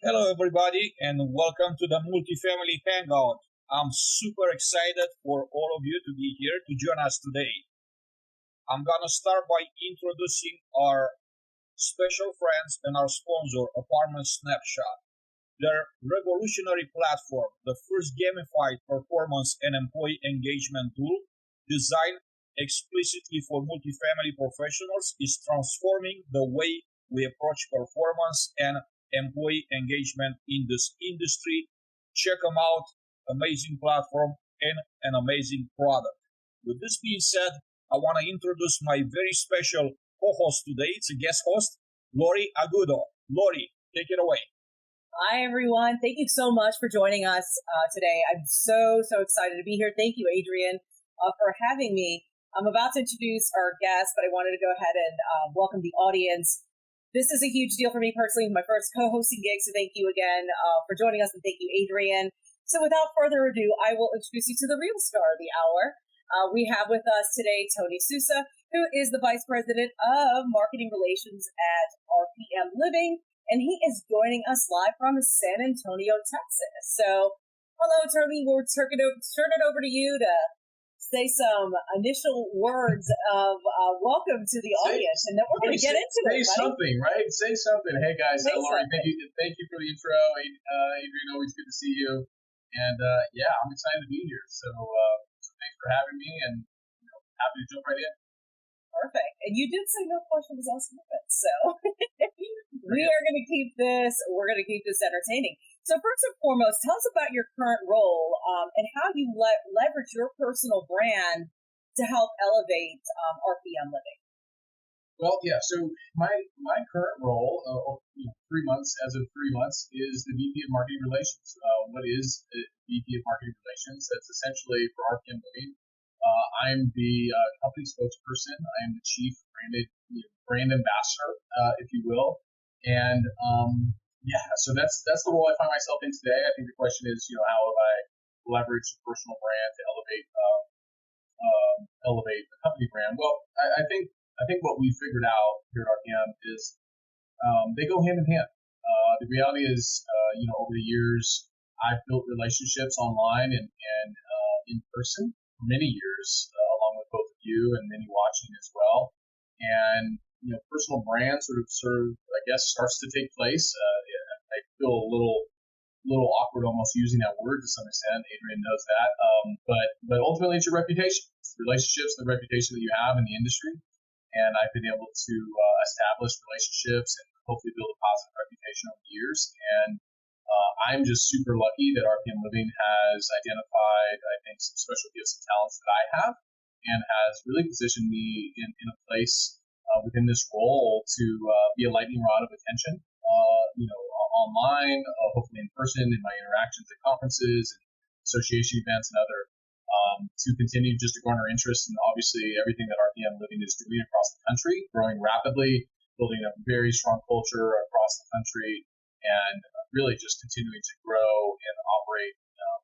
Hello, everybody, and welcome to the Multifamily Hangout. I'm super excited for all of you to be here to join us today. I'm going to start by introducing our special friends and our sponsor, Apartment Snapshot. Their revolutionary platform, the first gamified performance and employee engagement tool designed explicitly for multifamily professionals, is transforming the way we approach performance and employee engagement in this industry. Check them out. Amazing platform and an amazing product. With this being said, I want to introduce my very special co-host today. It's a guest host, Lori Agudo. Lori, take it away. Hi, everyone. Thank you so much for joining us today. I'm so excited to be here. Thank you, Adrian, for having me. I'm about to introduce our guest, but I wanted to go ahead and welcome the audience. This is a huge deal for me personally, my first co-hosting gig, so thank you again for joining us, and thank you, Adrian. So without further ado, I will introduce you to the real star of the hour. We have with us today Tony Sousa, who is the Vice President of Marketing Relations at RPM Living, and he is joining us live from San Antonio, Texas. So hello, Tony. We'll turn it over to you to say some initial words of welcome to the audience, and then we're going to get into it. Say something, right? Say something. Hey, guys. Lori, thank you for the intro. Adrian, always good to see you. And, I'm excited to be here. So thanks for having me, and happy to jump right in. Perfect. And you did say no questions asked limit, so we're going to keep this entertaining. So first and foremost, tell us about your current role and how you leverage your personal brand to help elevate RPM Living. Well, yeah. So my current role, 3 months is the VP of Marketing Relations. What is VP of Marketing Relations? That's essentially for RPM Living. I'm the company spokesperson. I am the chief brand ambassador, if you will, and so that's the role I find myself in today. I think the question is, how have I leveraged the personal brand to elevate the company brand? Well, I think what we figured out here at RPM is they go hand in hand. The reality is, over the years, I've built relationships online and in person for many years, along with both of you and many watching as well. And personal brand sort of I guess starts to take place. I feel a little awkward almost using that word to some extent. Adrian knows that. But ultimately, it's your reputation, it's the relationships, the reputation that you have in the industry. And I've been able to establish relationships and hopefully build a positive reputation over the years. And I'm just super lucky that RPM Living has identified, I think, some special gifts and talents that I have, and has really positioned me in a place within this role to be a lightning rod of attention, online, hopefully in person, in my interactions at conferences and association events and other, to continue just to garner interest in obviously everything that RPM Living is doing across the country, growing rapidly, building a very strong culture across the country, and really just continuing to grow and operate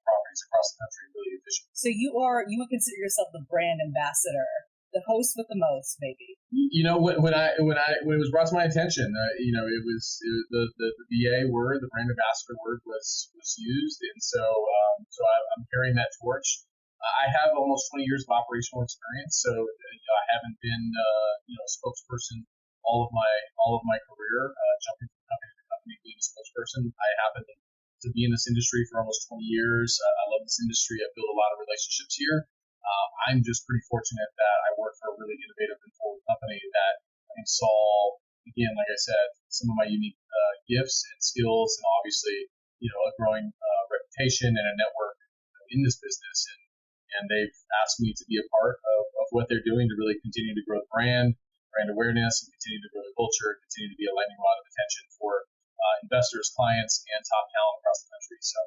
properties across the country really efficiently. So you would consider yourself the brand ambassador, the host with the most, maybe. When it was brought to my attention, it was the BA word, the brand ambassador word was used, and so I'm carrying that torch. I have almost 20 years of operational experience, so I haven't been a spokesperson all of my career, jumping from company to company, being a spokesperson. I happen to be in this industry for almost 20 years. I love this industry. I've built a lot of relationships here. I'm just pretty fortunate that I work for a really innovative and forward company that I think saw, again, like I said, some of my unique gifts and skills, and obviously, a growing reputation and a network in this business. And they've asked me to be a part of what they're doing to really continue to grow the brand awareness, and continue to grow the culture, continue to be a lightning rod of attention for investors, clients, and top talent across the country. So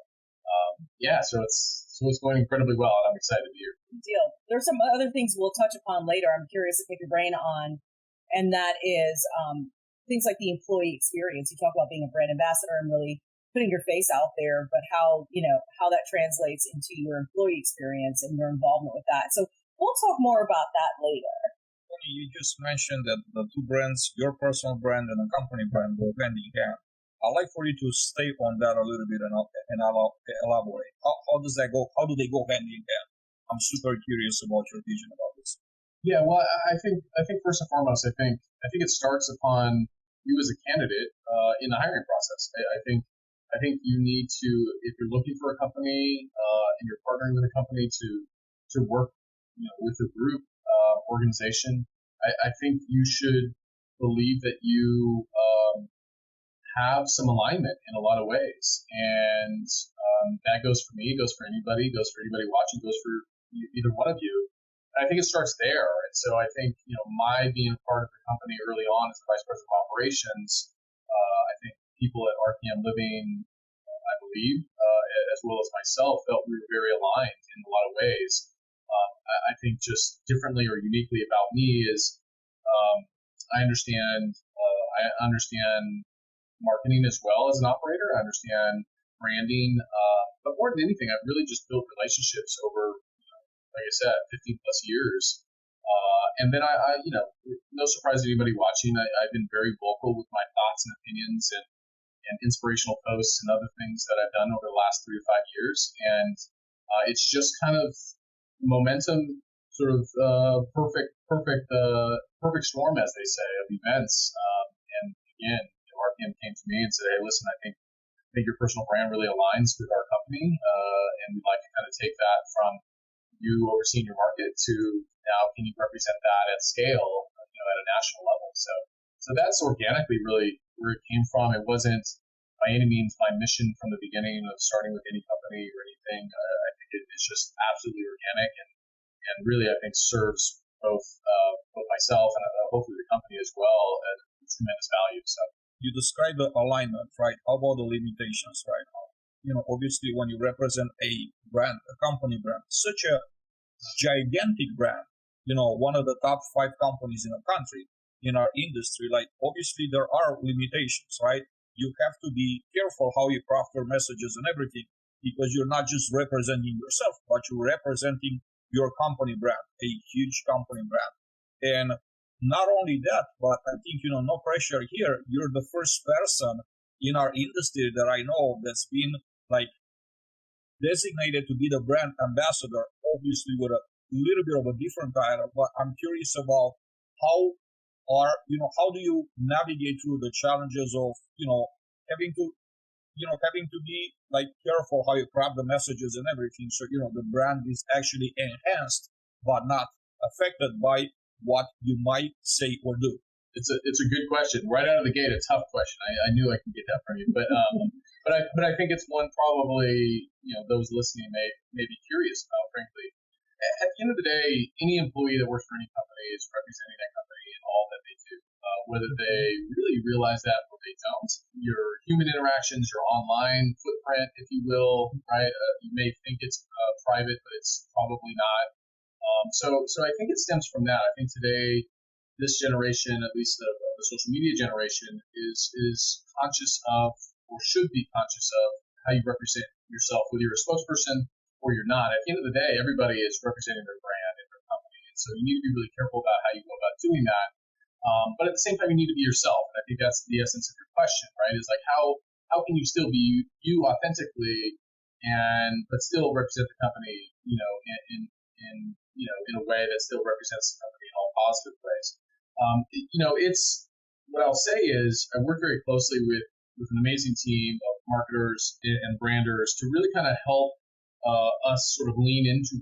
it's going incredibly well, and I'm excited to be here. Good deal. There's some other things we'll touch upon later. I'm curious to pick your brain on, and that is things like the employee experience. You talk about being a brand ambassador and really putting your face out there, but how that translates into your employee experience and your involvement with that. So we'll talk more about that later. You just mentioned that the two brands, your personal brand and the company brand, go hand in hand. I'd like for you to stay on that a little bit and elaborate. How does that go? How do they go hand in hand? I'm super curious about your vision about this. Yeah, well, I think first and foremost, I think it starts upon you as a candidate in the hiring process. I think you need to, if you're looking for a company and you're partnering with a company to work, with a group organization, I think you should believe that you have some alignment in a lot of ways, and that goes for me, goes for anybody, goes for anybody watching, goes for either one of you. I think it starts there. And so I think, my being a part of the company early on as the vice president of operations, I think people at RPM Living, I believe, as well as myself, felt we were very aligned in a lot of ways. I think just differently or uniquely about me is I understand marketing as well as an operator. I understand branding, but more than anything, I've really just built relationships over, like I said, 15 plus years. And then no surprise to anybody watching, I've been very vocal with my thoughts and opinions and inspirational posts and other things that I've done over the last 3 to 5 years. And it's just kind of momentum, sort of perfect storm, as they say, of events. And again, RPM came to me and said, "Hey, listen, I think your personal brand really aligns with our company, and we'd like to kind of take that from you overseeing your market to now can you represent that at scale, at a national level." So that's organically really where it came from. It wasn't by any means my mission from the beginning of starting with any company or anything. I think it's just absolutely organic and really I think serves both myself and hopefully the company as well at tremendous value. So. You describe the alignment, right? How about the limitations, right? Obviously when you represent a brand, a company brand, such a gigantic brand, one of the top 5 companies in the country, in our industry, like obviously there are limitations, right? You have to be careful how you craft your messages and everything, because you're not just representing yourself, but you're representing your company brand, a huge company brand. And not only that, but I think, no pressure here, you're the first person in our industry that I know that's been like designated to be the brand ambassador, obviously with a little bit of a different title, but I'm curious about how do you navigate through the challenges of, having to be like careful how you craft the messages and everything. So, the brand is actually enhanced, but not affected by what you might say or do. It's a good question. Right out of the gate, a tough question. I knew I could get that from you, but I think it's one probably those listening may be curious about. Frankly, at the end of the day, any employee that works for any company is representing that company in all that they do, whether they really realize that or they don't. Your human interactions, your online footprint, if you will, right? You may think it's private, but it's probably not. So I think it stems from that. I think today, this generation, at least the social media generation, is conscious of, or should be conscious of, how you represent yourself, whether you're a spokesperson or you're not. At the end of the day, everybody is representing their brand and their company. And so you need to be really careful about how you go about doing that. But at the same time, you need to be yourself. And I think that's the essence of your question, right? Is like how can you still be you authentically but still represent the company, in a way that still represents the company in all positive ways. It's what I'll say is I work very closely with an amazing team of marketers and branders to really kind of help us sort of lean into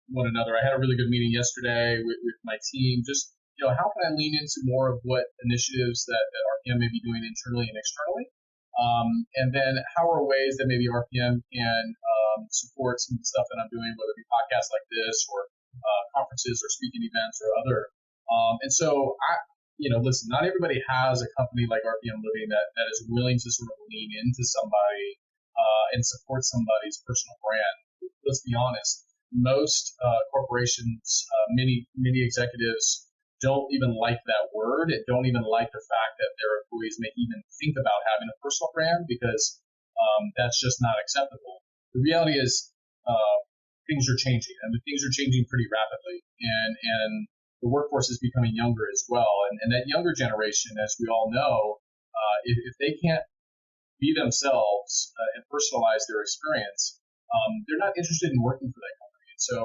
one another. I had a really good meeting yesterday with my team. Just how can I lean into more of what initiatives that RPM may be doing internally and externally, and then how are ways that maybe RPM can support some of the stuff that I'm doing, whether it be podcasts like this or conferences or speaking events or other. And so listen, not everybody has a company like RPM Living that is willing to sort of lean into somebody and support somebody's personal brand. Let's be honest. Most corporations, many executives don't even like that word and don't even like the fact that their employees may even think about having a personal brand because that's just not acceptable. The reality is things are changing, and things are changing pretty rapidly, and the workforce is becoming younger as well. And that younger generation, as we all know, if they can't be themselves and personalize their experience, they're not interested in working for that company. And so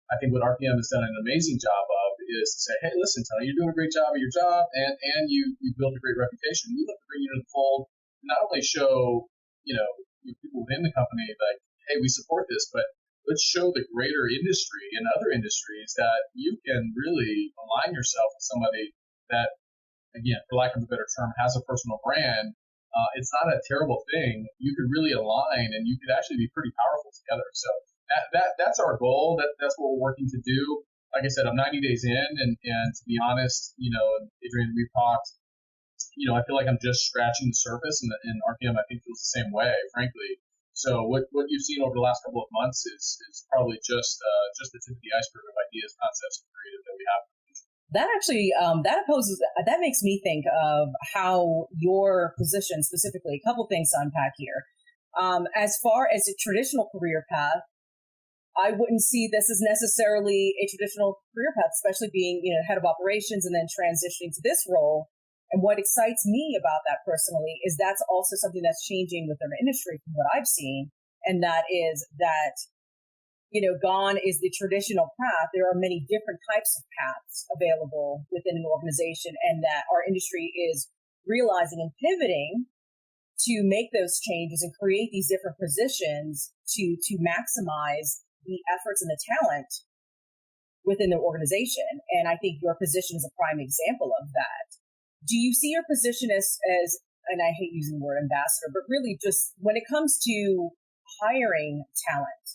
I think what RPM has done an amazing job of is to say, hey, listen, Tony, you're doing a great job at your job, and you built a great reputation. We'd love to bring you to the fold, not only show, people within the company like, hey, we support this, but let's show the greater industry and other industries that you can really align yourself with somebody that, again, for lack of a better term, has a personal brand. It's not a terrible thing. You could really align, and you could actually be pretty powerful together. So that's our goal. That's what we're working to do. Like I said, I'm 90 days in, and to be honest, Adrian, we've talked. I feel like I'm just scratching the surface, and RPM I think feels the same way, frankly. So what you've seen over the last couple of months is probably just the tip of the iceberg of ideas, concepts, and creative that we have. That actually, that makes me think of how your position specifically, a couple things to unpack here. As far as a traditional career path, I wouldn't see this as necessarily a traditional career path, especially being, head of operations and then transitioning to this role. And what excites me about that personally is that's also something that's changing within our industry from what I've seen. And that is that, gone is the traditional path. There are many different types of paths available within an organization, and that our industry is realizing and pivoting to make those changes and create these different positions to maximize the efforts and the talent within the organization. And I think your position is a prime example of that. Do you see your position as, and I hate using the word ambassador, but really just when it comes to hiring talent,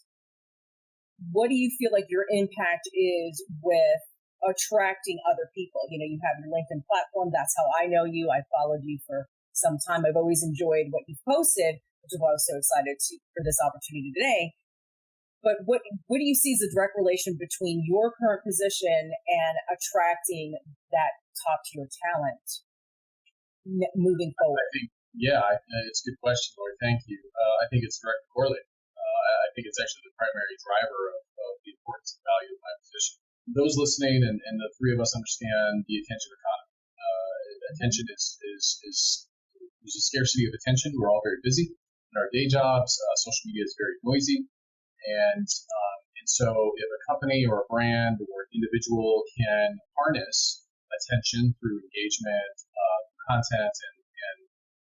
what do you feel like your impact is with attracting other people? You have your LinkedIn platform. That's how I know you. I followed you for some time. I've always enjoyed what you've posted, which is why I was so excited for this opportunity today. But what do you see as a direct relation between your current position and attracting that top tier talent moving forward? I think, it's a good question, Lori. Thank you. I think it's directly correlated. I think it's actually the primary driver of the importance and value of my position. Those listening and the three of us understand the attention economy. Attention is there's a scarcity of attention. We're all very busy in our day jobs. Social media is very noisy. And so if a company or a brand or an individual can harness attention through engagement, content,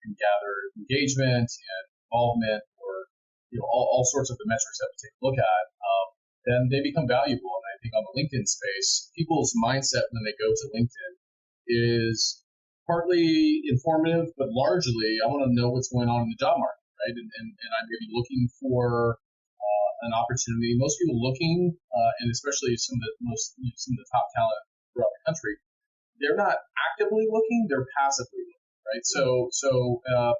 and gather engagement and involvement, or all sorts of the metrics that we take a look at, then they become valuable. And I think on the LinkedIn space, people's mindset when they go to LinkedIn is partly informative, but largely I want to know what's going on in the job market, right? And I'm maybe looking for an opportunity. Most people looking, and especially some of the top talent throughout the country, they're not actively looking; they're passively looking, right? So,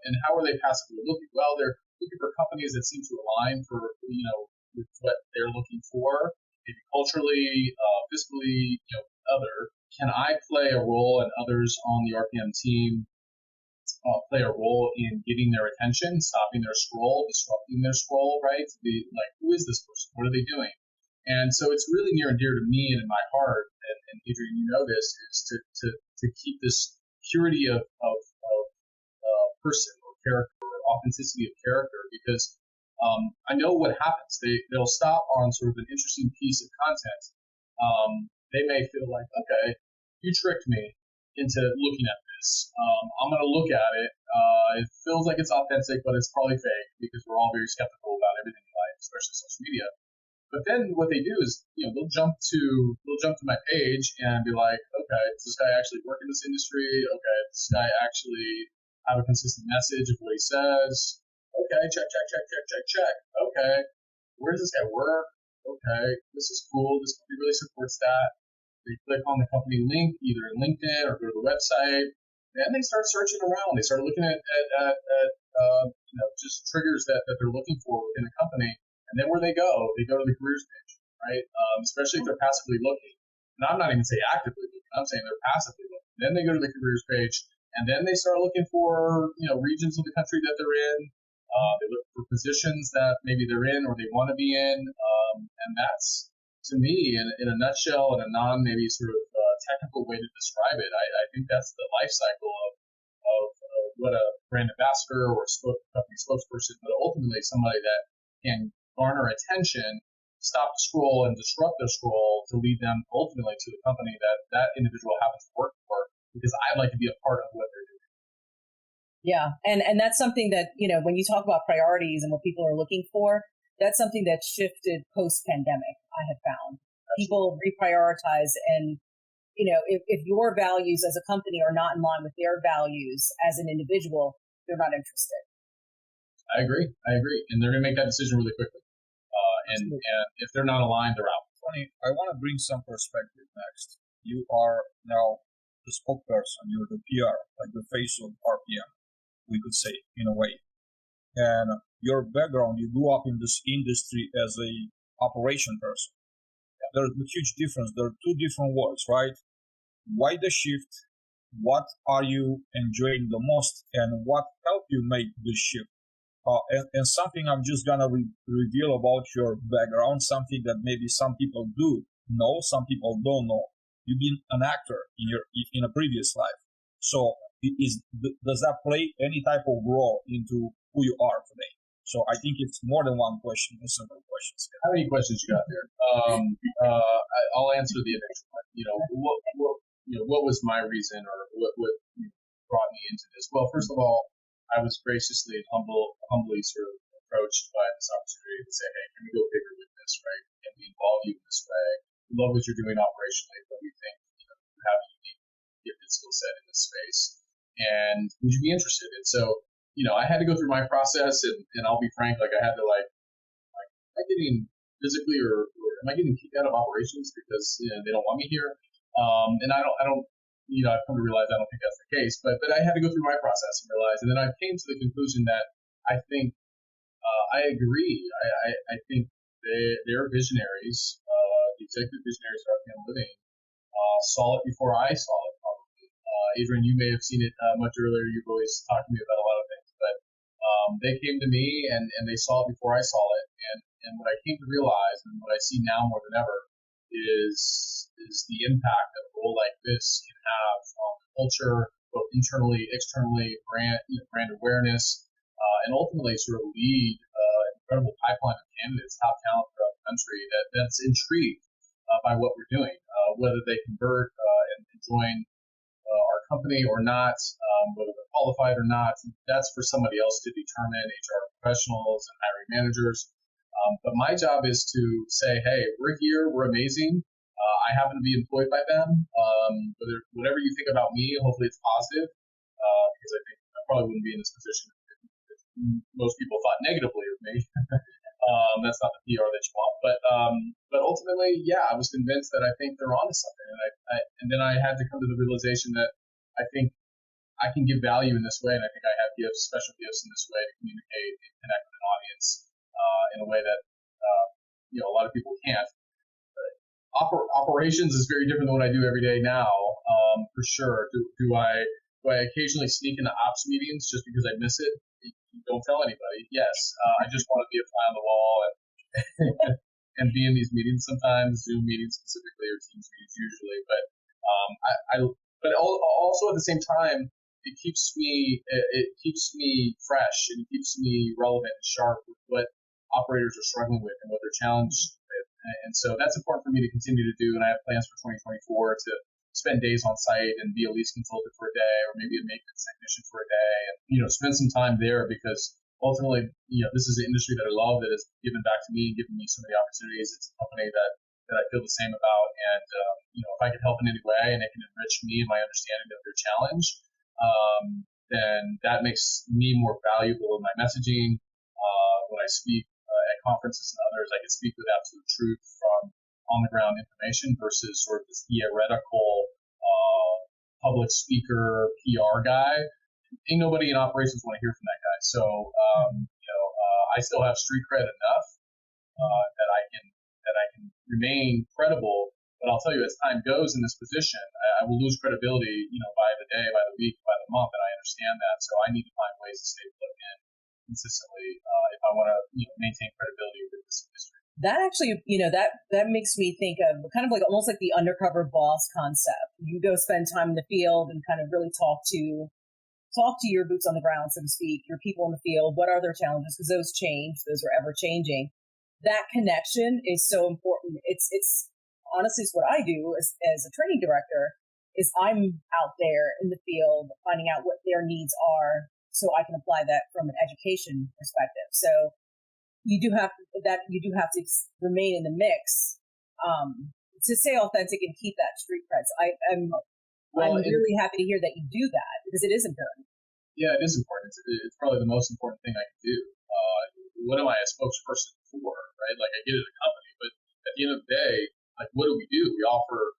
and how are they passively looking? Well, they're looking for companies that seem to align with what they're looking for, maybe culturally, fiscally, other. Can I play a role, and others on the RPM team play a role in getting their attention, stopping their scroll, disrupting their scroll, right? To be like, who is this person? What are they doing? And so it's really near and dear to me and in my heart, and Adrian, you know this, is to keep this purity of person or character, or authenticity of character, because I know what happens. They'll stop on sort of an interesting piece of content. They may feel like, okay, you tricked me into looking at this. I'm going to look at it. It feels like it's authentic, but it's probably fake, because we're all very skeptical about everything in life, especially social media. But then what they do is, they'll jump to my page and be like, okay, does this guy actually work in this industry? Okay, does this guy actually have a consistent message of what he says? Okay, check. Okay, where does this guy work? Okay, this is cool. This company really supports that. They click on the company link, either in LinkedIn or go to the website, and they start searching around. They start looking at just triggers that they're looking for within a company. And then where they go to the careers page, right? Especially if they're passively looking. And I'm not even saying actively looking. I'm saying they're passively looking. Then they go to the careers page, and then they start looking for regions of the country that they're in. They look for positions that maybe they're in or they want to be in. And that's, to me, in a nutshell, in a maybe sort of technical way to describe it, I think that's the life cycle of what a brand ambassador or company spokesperson, but ultimately somebody that can garner attention, stop the scroll and disrupt their scroll to lead them ultimately to the company that individual happens to work for, because I'd like to be a part of what they're doing. Yeah. And that's something that, when you talk about priorities and what people are looking for, that's something that shifted post-pandemic, I have found. People reprioritize, and, if your values as a company are not in line with their values as an individual, they're not interested. I agree. And they're going to make that decision really quickly. And if they're not aligned, they're out. Tony, I want to bring some perspective next. You are now the spokesperson, you're the PR, like the face of RPM, we could say, in a way. And your background, you grew up in this industry as a operation person. There's a huge difference. There are two different worlds, right? Why the shift? What are you enjoying the most? And what helped you make the shift? And something I'm just going to reveal about your background, something that maybe some people do know, some people don't know. You've been an actor in a previous life. So does that play any type of role into who you are today? So I think it's more than one question, or several questions. How many questions you got there? I'll answer the initial one. What was my reason, or what brought me into this? Well, first of all, I was graciously and humbly sort of approached by this opportunity to say, hey, can we go bigger with this, right? Can we involve you in this way? We love what you're doing operationally, but we think you have a unique gifted skill set in this space. And would you be interested? And so, I had to go through my process, and I'll be frank, I had to am I getting physically or am I getting kicked out of operations because they don't want me here? And I don't. I've come to realize I don't think that's the case, but I had to go through my process and realize, and then I came to the conclusion that I think I agree. I think they're visionaries, the executive visionaries of RPM Living, saw it before I saw it, probably. Adrian, you may have seen it much earlier. You've always talked to me about a lot of things, but they came to me and they saw it before I saw it, and what I came to realize, and what I see now more than ever, is the impact that a role like this can have on the culture, both internally, externally, brand awareness, and ultimately sort of lead an incredible pipeline of candidates, top talent throughout the country that's intrigued by what we're doing, whether they convert and join our company or not, whether they're qualified or not. That's for somebody else to determine, HR professionals and hiring managers. But my job is to say, hey, we're here, we're amazing. I happen to be employed by them. Whatever you think about me, hopefully it's positive, because I think I probably wouldn't be in this position if most people thought negatively of me. That's not the PR that you want. But ultimately, yeah, I was convinced that I think they're onto something. And then I had to come to the realization that I think I can give value in this way, and I think I have special gifts in this way to communicate and connect with an audience in a way that a lot of people can't. Operations is very different than what I do every day now, for sure. Do I occasionally sneak into ops meetings just because I miss it? Don't tell anybody. Yes, I just want to be a fly on the wall and be in these meetings sometimes, Zoom meetings specifically, or Teams meetings usually. But also at the same time, it keeps me fresh, and it keeps me relevant and sharp with what operators are struggling with and what they're challenged with. And so that's important for me to continue to do. And I have plans for 2024 to spend days on site and be a lease consultant for a day, or maybe a maintenance technician for a day, and spend some time there, because ultimately, this is an industry that I love, that has given back to me and given me so many opportunities. It's a company that I feel the same about, and if I can help in any way and it can enrich me and my understanding of their challenge, then that makes me more valuable in my messaging. When I speak at conferences and others, I can speak with absolute truth from on-the-ground information versus sort of this theoretical public speaker PR guy. Ain't nobody in operations want to hear from that guy. So, I still have street cred enough that I can remain credible. But I'll tell you, as time goes in this position, I will lose credibility, by the day, by the week, by the month, and I understand that. So I need to find ways to stay plugged in consistently if I want to maintain credibility with this industry. That actually, that makes me think of kind of like almost like the undercover boss concept. You go spend time in the field and kind of really talk to talk to your boots on the ground, so to speak, your people in the field. What are their challenges? Because those change; those are ever changing. That connection is so important. It's honestly, it's what I do as a training director. Is I'm out there in the field finding out what their needs are, so I can apply that from an education perspective. So you do have to remain in the mix to stay authentic and keep that street cred. So I'm really happy to hear that you do that, because it is important. Yeah, it is important. It's probably the most important thing I can do. What am I a spokesperson for, right? Like, I get it at a company, but at the end of the day, like, what do? We offer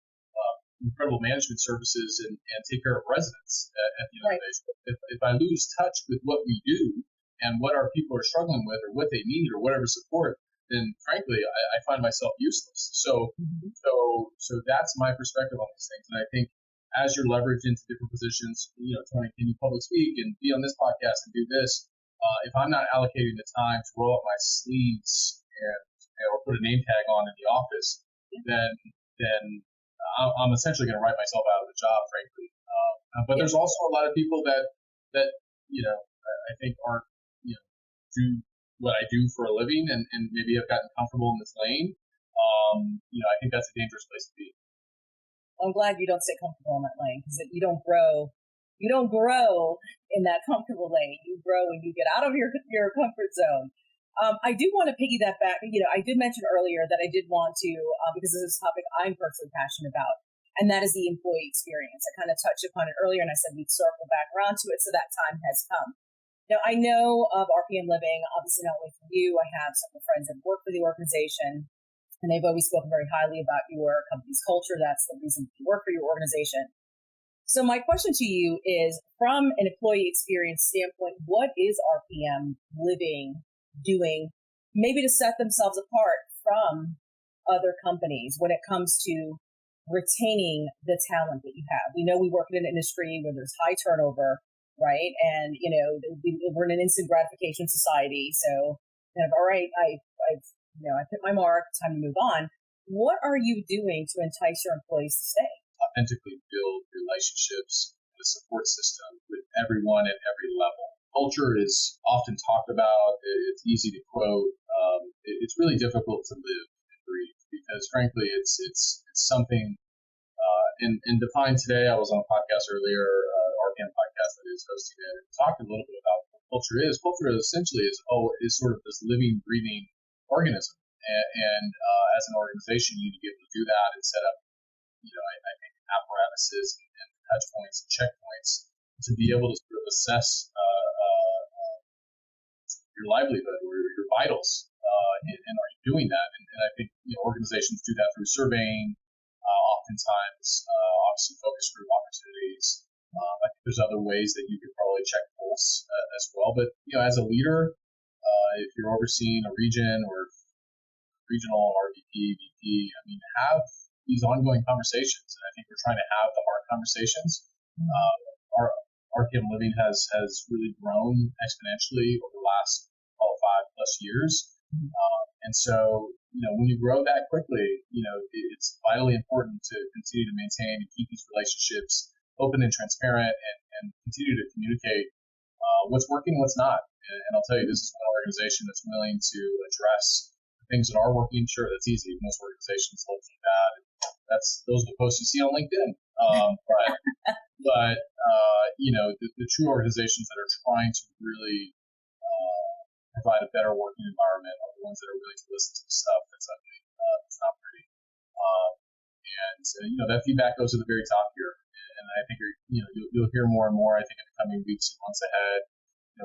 incredible management services and take care of residents at the end of the day. So if I lose touch with what we do and what our people are struggling with, or what they need, or whatever support, then frankly, I find myself useless. So that's my perspective on these things. And I think as you're leveraged into different positions, Tony, can you public speak and be on this podcast and do this? If I'm not allocating the time to roll up my sleeves or put a name tag on in the office, then I'm essentially going to write myself out of the job, frankly. But there's also a lot of people that I think aren't do what I do for a living, and maybe have gotten comfortable in this lane. I think that's a dangerous place to be. I'm glad you don't stay comfortable in that lane, because you don't grow. You don't grow in that comfortable lane. You grow when you get out of your comfort zone. I do want to piggyback back. I did mention earlier that I did want to, because this is a topic I'm personally passionate about, and that is the employee experience. I kind of touched upon it earlier, and I said we'd circle back around to it, so that time has come. Now, I know of RPM Living, obviously not only from you. I have some friends that work for the organization, and they've always spoken very highly about your company's culture. That's the reason you work for your organization. So my question to you is, from an employee experience standpoint, what is RPM Living doing maybe to set themselves apart from other companies when it comes to retaining the talent that you have? We know we work in an industry where there's high turnover, right? And, we're in an instant gratification society. So kind of, all right, I've hit my mark, time to move on. What are you doing to entice your employees to stay? Authentically build relationships and a support system with everyone at every level. Culture is often talked about. It's easy to quote. It's really difficult to live and breathe, because frankly, it's something in Define today. I was on a podcast earlier, RPM podcast that is hosting it, and talked a little bit about what culture is. Culture essentially is sort of this living, breathing organism, and as an organization, you need to be able to do that and set up, I think, apparatuses and touch points and checkpoints to be able to sort of assess your livelihood or your vitals, and are you doing that? And I think organizations do that through surveying, oftentimes, obviously focus group opportunities. I think there's other ways that you could probably check pulse as well. But as a leader, if you're overseeing a region or regional RVP, VP, have these ongoing conversations. And I think we're trying to have the hard conversations. Our RPM Living has really grown exponentially over the last 5+ years. And so, when you grow that quickly, it's vitally important to continue to maintain and keep these relationships open and transparent, and continue to communicate what's working, what's not. And I'll tell you, this is one organization that's willing to address the things that are working. Sure, that's easy. Most organizations look at that. Those are the posts you see on LinkedIn. But the true organizations that are trying to really provide a better working environment are the ones that are willing to listen to the stuff that's ugly, that's not pretty. And that feedback goes to the very top here. And I think you'll hear more and more, I think, in the coming weeks and months ahead.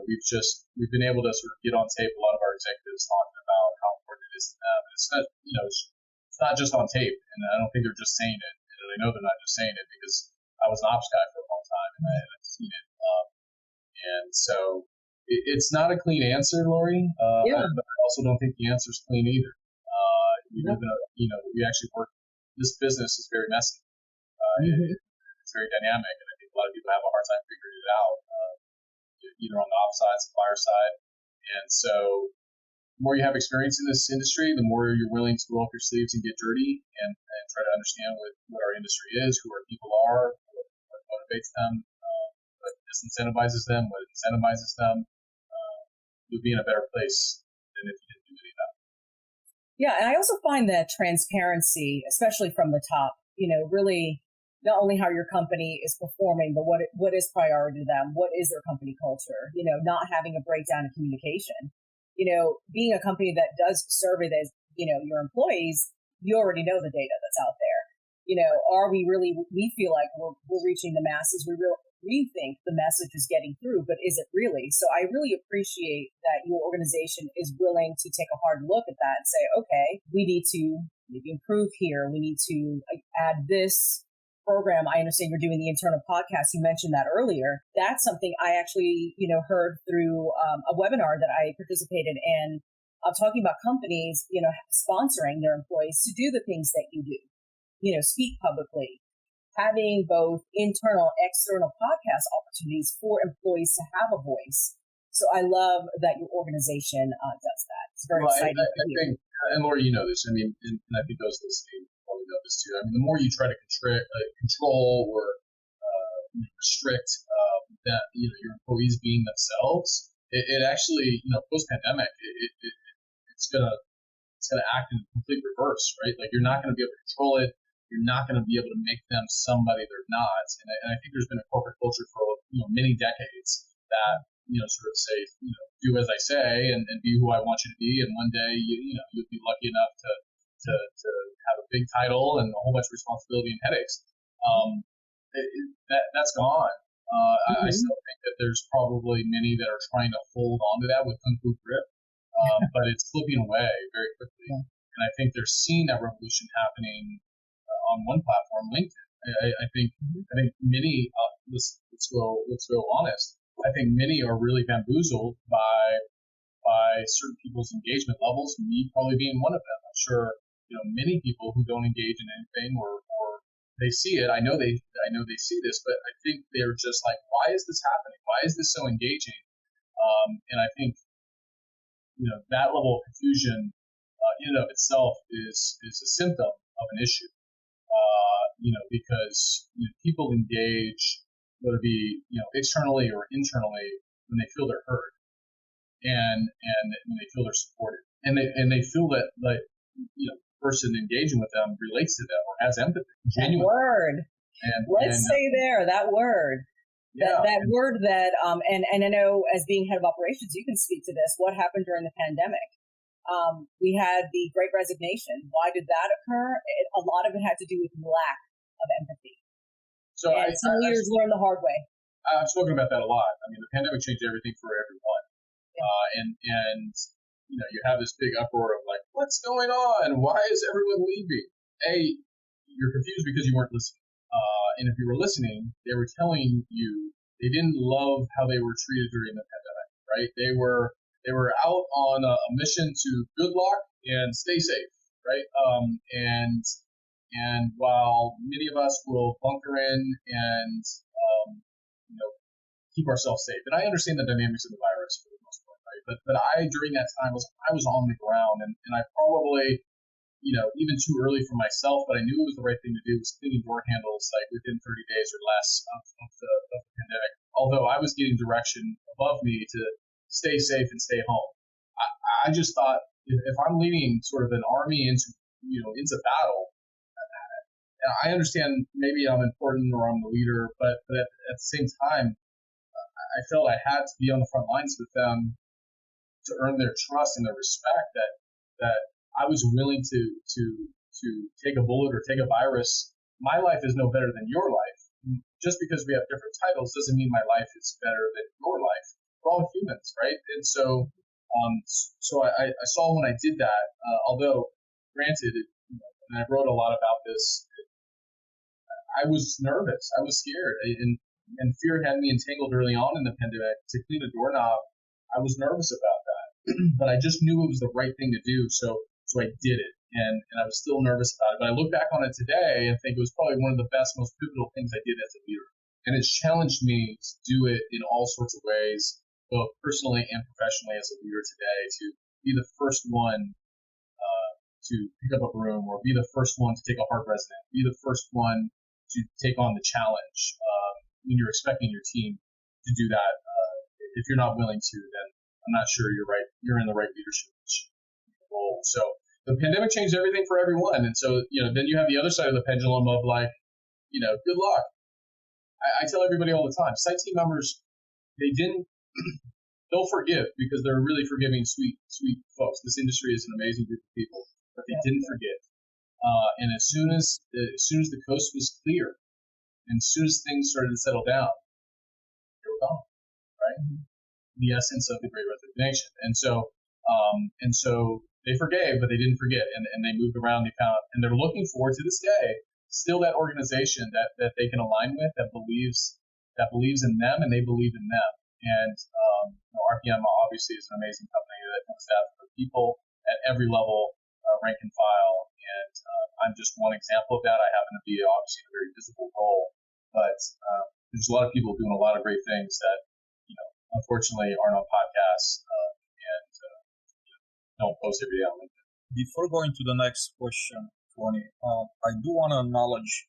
We've been able to sort of get on tape a lot of our executives talking about how important it is to them. And it's not, it's not just on tape, and I don't think they're just saying it. And I know they're not just saying it, because I was an ops guy for a long time, and I've seen it. And so it's not a clean answer, Lori. But I also don't think the answer is clean either. We actually work. This business is very messy. It's very dynamic, and I think a lot of people have a hard time figuring it out, either on the ops side, supplier side. And so the more you have experience in this industry, the more you're willing to roll up your sleeves and get dirty and try to understand what our industry is, who our people are, what motivates them. But disincentivizes them, what incentivizes them, you'll be in a better place than if you didn't do any of that. Yeah, and I also find that transparency, especially from the top, really not only how your company is performing, but what is priority to them, what is their company culture, not having a breakdown in communication. Being a company that does survey your employees, you already know the data that's out there. Are we really, we feel like we're reaching the masses. We think the message is getting through, but is it really? So I really appreciate that your organization is willing to take a hard look at that and say, okay, we need to maybe improve here. We need to add this program. I understand you're doing the internal podcast. You mentioned that earlier. That's something I actually, heard through a webinar that I participated in, talking about companies, sponsoring their employees to do the things that you do, speak publicly, having both internal, external podcast opportunities for employees to have a voice. So I love that your organization does that. It's very exciting. I think, and Laura, you know this. I mean, and I think those listening probably know this too. I mean, the more you try to control or restrict that your employees being themselves, it actually post pandemic it's gonna act in complete reverse, right? Like you're not going to be able to control it. You're not going to be able to make them somebody they're not. And I think there's been a corporate culture for many decades that sort of say do as I say and be who I want you to be. And one day you'll be lucky enough to have a big title and a whole bunch of responsibility and headaches. That's gone. I still think that there's probably many that are trying to hold on to that with kung fu grip, but it's slipping away very quickly. Yeah. And I think they're seeing that revolution happening on one platform, LinkedIn. I think many. Let's go honest. I think many are really bamboozled by certain people's engagement levels. Me probably being one of them. I'm sure many people who don't engage in anything or they see it. I know they see this, but I think they're just like, why is this happening? Why is this so engaging? And I think that level of confusion in and of itself is a symptom of an issue. Because people engage, whether it be externally or internally, when they feel they're heard, and when they feel they're supported, and they feel that the person engaging with them relates to them or has empathy, genuine. That word. Let's stay there. That word. Yeah. That word that and I know as being head of operations, you can speak to this. What happened during the pandemic? We had the Great Resignation. Why did that occur? A lot of it had to do with lack of empathy. So some leaders learned the hard way. I've spoken about that a lot. I mean, the pandemic changed everything for everyone. Yeah. And you have this big uproar of like, what's going on? Why is everyone leaving? You're confused because you weren't listening. And if you were listening, they were telling you they didn't love how they were treated during the pandemic, right? They were out on a mission to good luck and stay safe, right? And while many of us will bunker in and keep ourselves safe, and I understand the dynamics of the virus for the most part, right? But I during that time was on the ground, and I probably even too early for myself, but I knew it was the right thing to do, was cleaning door handles like within 30 days or less of the pandemic. Although I was getting direction above me to stay safe and stay home. I just thought if I'm leading sort of an army into battle, I understand maybe I'm important or I'm the leader, but at the same time, I felt I had to be on the front lines with them to earn their trust and their respect that I was willing to take a bullet or take a virus. My life is no better than your life. Just because we have different titles doesn't mean my life is better than your life. We're all humans, right? And so I saw when I did that, although granted, and I wrote a lot about this, I was nervous. I was scared. And fear had me entangled early on in the pandemic. To clean a doorknob, I was nervous about that. But I just knew it was the right thing to do. So I did it. And I was still nervous about it. But I look back on it today and think it was probably one of the best, most pivotal things I did as a leader. And it's challenged me to do it in all sorts of ways, both personally and professionally as a leader today, to be the first one to pick up a broom, or be the first one to take a hard resident, be the first one to take on the challenge when you're expecting your team to do that. If you're not willing to, then I'm not sure you're in the right leadership role. So the pandemic changed everything for everyone. And so, then you have the other side of the pendulum of like, good luck. I tell everybody all the time, site team members, they'll forgive because they're really forgiving, sweet folks. This industry is an amazing group of people, but they didn't forgive. And as soon as the coast was clear, and as soon as things started to settle down, they were gone, right? The essence of the Great Resignation. And so they forgave, but they didn't forget, and they moved around the account, and they're looking for, to this day, still that organization that they can align with, that believes in them, and they believe in them. And RPM obviously is an amazing company that has staff for people at every level, rank and file. And I'm just one example of that. I happen to be obviously in a very visible role, but there's a lot of people doing a lot of great things that unfortunately aren't on podcasts and don't post every day on LinkedIn. Before going to the next question, Tony, I do want to acknowledge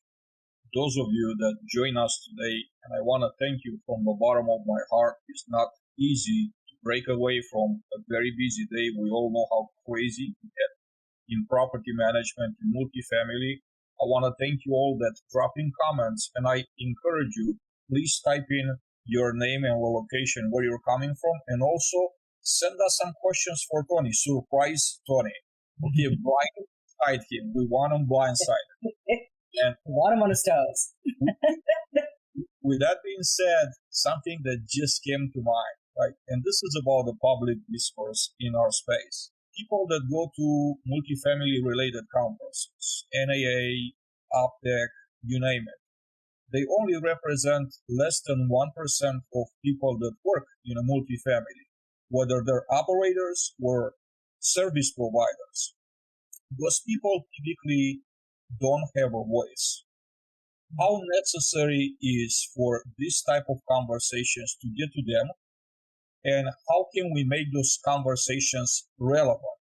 those of you that join us today, and I want to thank you from the bottom of my heart. It's not easy to break away from a very busy day. We all know how crazy it gets in property management, in multifamily. I want to thank you all that drop in comments, and I encourage you, please type in your name and location, where you're coming from, and also send us some questions for Tony. Surprise Tony. Okay, blindside him. We want him blindsided. And we want him on his toes. With that being said, something that just came to mind, right? And this is about the public discourse in our space. People that go to multifamily related conferences, NAA, OPTEC, you name it, they only represent less than 1% of people that work in a multifamily, whether they're operators or service providers. Those people typically don't have a voice. How necessary is for this type of conversations to get to them, and how can we make those conversations relevant?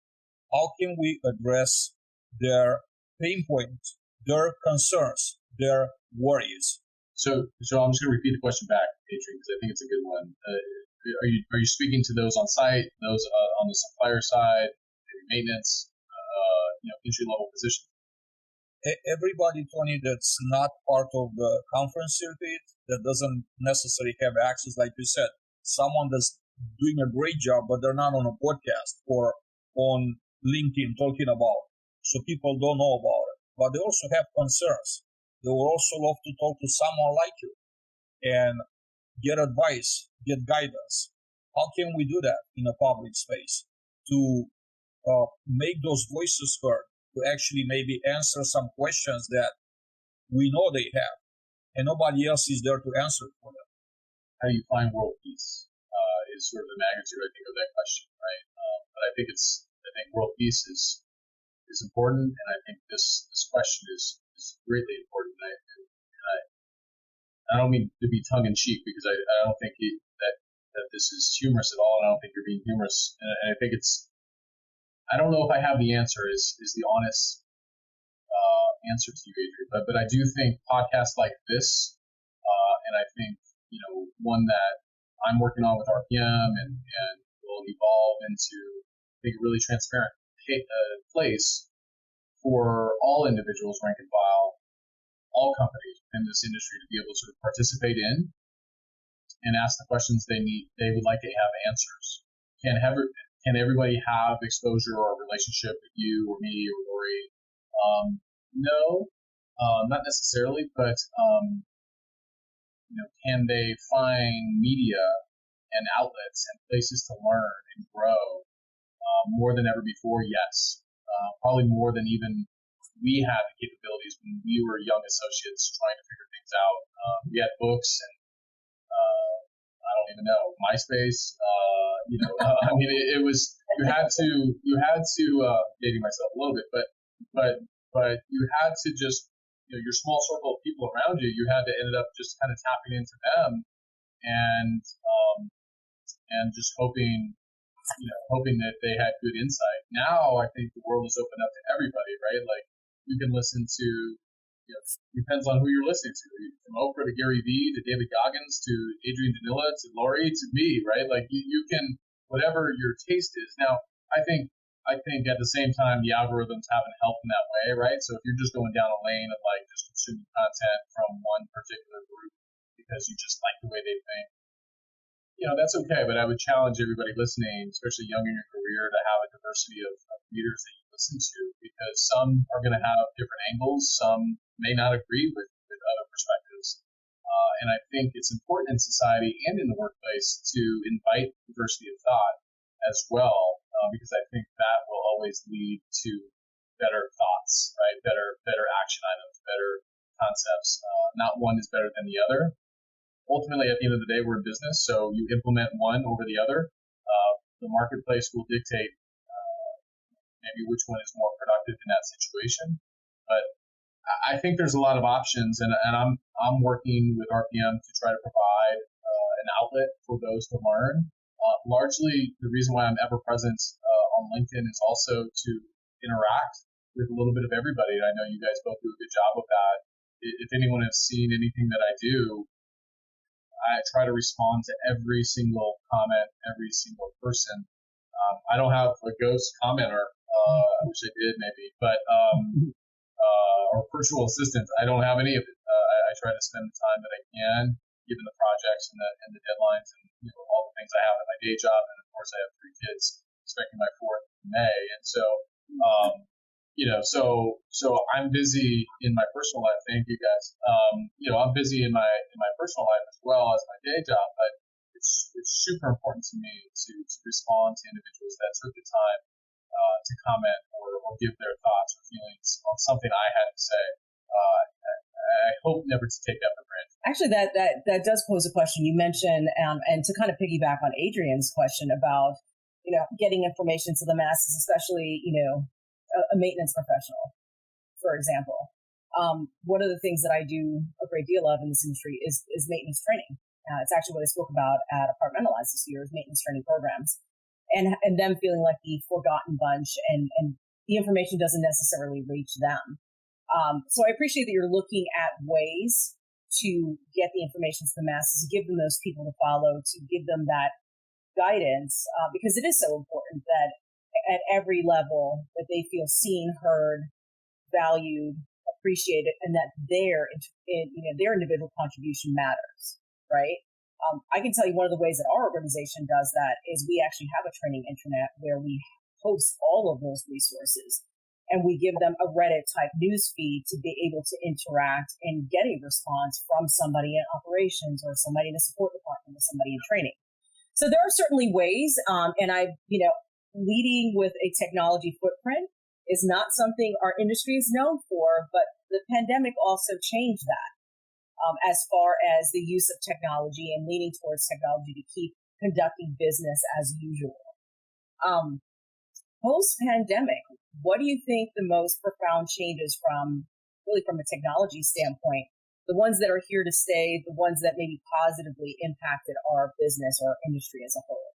How can we address their pain points, their concerns, their worries? So I'm just going to repeat the question back, Adrian, because I think it's a good one. Are you speaking to those on site, those on the supplier side, maybe maintenance, entry level position? Everybody, Tony, that's not part of the conference circuit, that doesn't necessarily have access, like you said, someone that's doing a great job, but they're not on a podcast or on LinkedIn talking about it, so people don't know about it. But they also have concerns. They would also love to talk to someone like you and get advice, get guidance. How can we do that in a public space to make those voices heard, to actually maybe answer some questions that we know they have and nobody else is there to answer for them? How do you find world peace is sort of the magnitude, I think, of that question, right? But I think world peace is important, and I think this question is greatly important. I don't mean to be tongue in cheek, because I don't think that this is humorous at all, and I don't think you're being humorous. And I think I don't know if I have the answer, is the honest answer to you, Adrian. But I do think podcasts like this, and I think, one that I'm working on with RPM and will evolve into, I think, a really transparent place for all individuals, rank and file, all companies in this industry, to be able to sort of participate in and ask the questions they would like to have answers. Can everybody have exposure or relationship with you or me or Lori? No, not necessarily, but can they find media and outlets and places to learn and grow more than ever before? Yes, probably more than even we had the capabilities when we were young associates trying to figure things out. We had books and I don't even know, MySpace. I mean, it was, you had to dating myself a little bit, but you had to just, your small circle of people around you, you had to end up just kind of tapping into them and just hoping that they had good insight. Now I think the world is open up to everybody, right? Like, you can listen to, depends on who you're listening to. From Oprah to Gary Vee to David Goggins to Adrian Danila to Lori to me, right? Like you can, whatever your taste is. Now, I think at the same time, the algorithms haven't helped in that way, right? So if you're just going down a lane of like just consuming content from one particular group because you just like the way they think, that's okay. But I would challenge everybody listening, especially young in your career, to have a diversity of leaders that you listen to, because some are going to have different angles. Some may not agree with other perspectives. And I think it's important in society and in the workplace to invite diversity of thought as well, because I think that will always lead to better thoughts, right? Better action items, better concepts. Not one is better than the other. Ultimately, at the end of the day, we're in business, so you implement one over the other. The marketplace will dictate maybe which one is more productive in that situation. But I think there's a lot of options, and I'm working with RPM to try to provide an outlet for those to learn. Largely, the reason why I'm ever present on LinkedIn is also to interact with a little bit of everybody. And I know you guys both do a good job of that. If anyone has seen anything that I do, I try to respond to every single comment, every single person. I don't have a ghost commenter. I wish I did, maybe, but or virtual assistant. I don't have any of it. I try to spend the time that I can, given the projects and the deadlines and all the things I have at my day job. And of course, I have 3 kids, expecting my 4th in May, and so. So I'm busy in my personal life. Thank you guys. I'm busy in my personal life as well as my day job, but it's super important to me to respond to individuals that took the time to comment or give their thoughts or feelings on something I had to say. I hope never to take that for granted. Actually, that does pose a question. You mentioned, and to kind of piggyback on Adrian's question about getting information to the masses, especially a maintenance professional, for example. One of the things that I do a great deal of in this industry is maintenance training. It's actually what I spoke about at Apartmentalize this year, is maintenance training programs, and them feeling like the forgotten bunch, and the information doesn't necessarily reach them. So I appreciate that you're looking at ways to get the information to the masses, to give them those people to follow, to give them that guidance, because it is so important that at every level that they feel seen, heard, valued, appreciated, and that their individual contribution matters, right? I can tell you one of the ways that our organization does that is we actually have a training intranet where we host all of those resources, and we give them a Reddit type news feed to be able to interact and get a response from somebody in operations or somebody in the support department or somebody in training. So there are certainly ways, and leading with a technology footprint is not something our industry is known for, but the pandemic also changed that as far as the use of technology and leaning towards technology to keep conducting business as usual. Post-pandemic, what do you think the most profound changes from a technology standpoint, the ones that are here to stay, the ones that maybe positively impacted our business or our industry as a whole?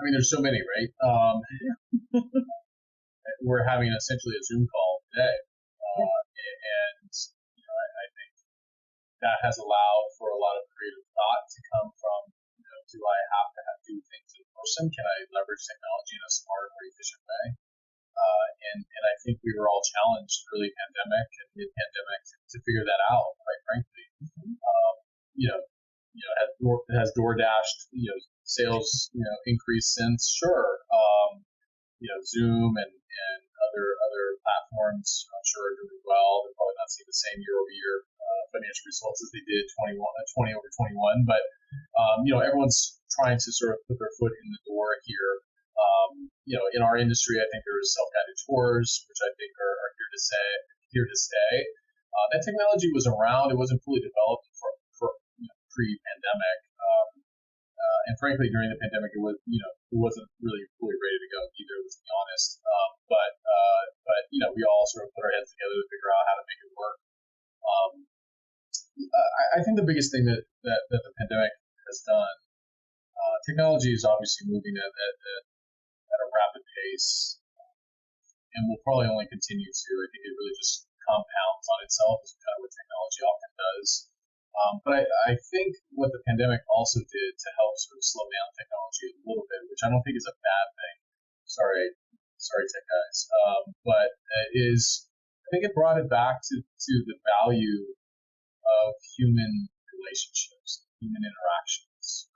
I mean, there's so many, right? We're having essentially a Zoom call today, and I think that has allowed for a lot of creative thought to come from, do I have to do things in person? Can I leverage technology in a smarter, more efficient way? And I think we were all challenged early pandemic and mid-pandemic to figure that out, quite frankly. Has DoorDash, sales, increased since? Sure. Zoom and other platforms, I'm sure, are doing well. They're probably not seeing the same year-over-year financial results as they did 20 over 21. But, everyone's trying to sort of put their foot in the door here. In our industry, I think there is self-guided tours, which I think are here to stay. That technology was around. It wasn't fully developed for pre-pandemic. And frankly, during the pandemic, it wasn't really fully ready to go either, let's be honest. But we all sort of put our heads together to figure out how to make it work. I think the biggest thing that the pandemic has done, technology is obviously moving at a rapid pace, and will probably only continue to. I think it really just compounds on itself, is kind of what technology often does. But I think what the pandemic also did to help sort of slow down technology a little bit, which I don't think is a bad thing. Sorry, tech guys. But I think it brought it back to the value of human relationships, human interactions.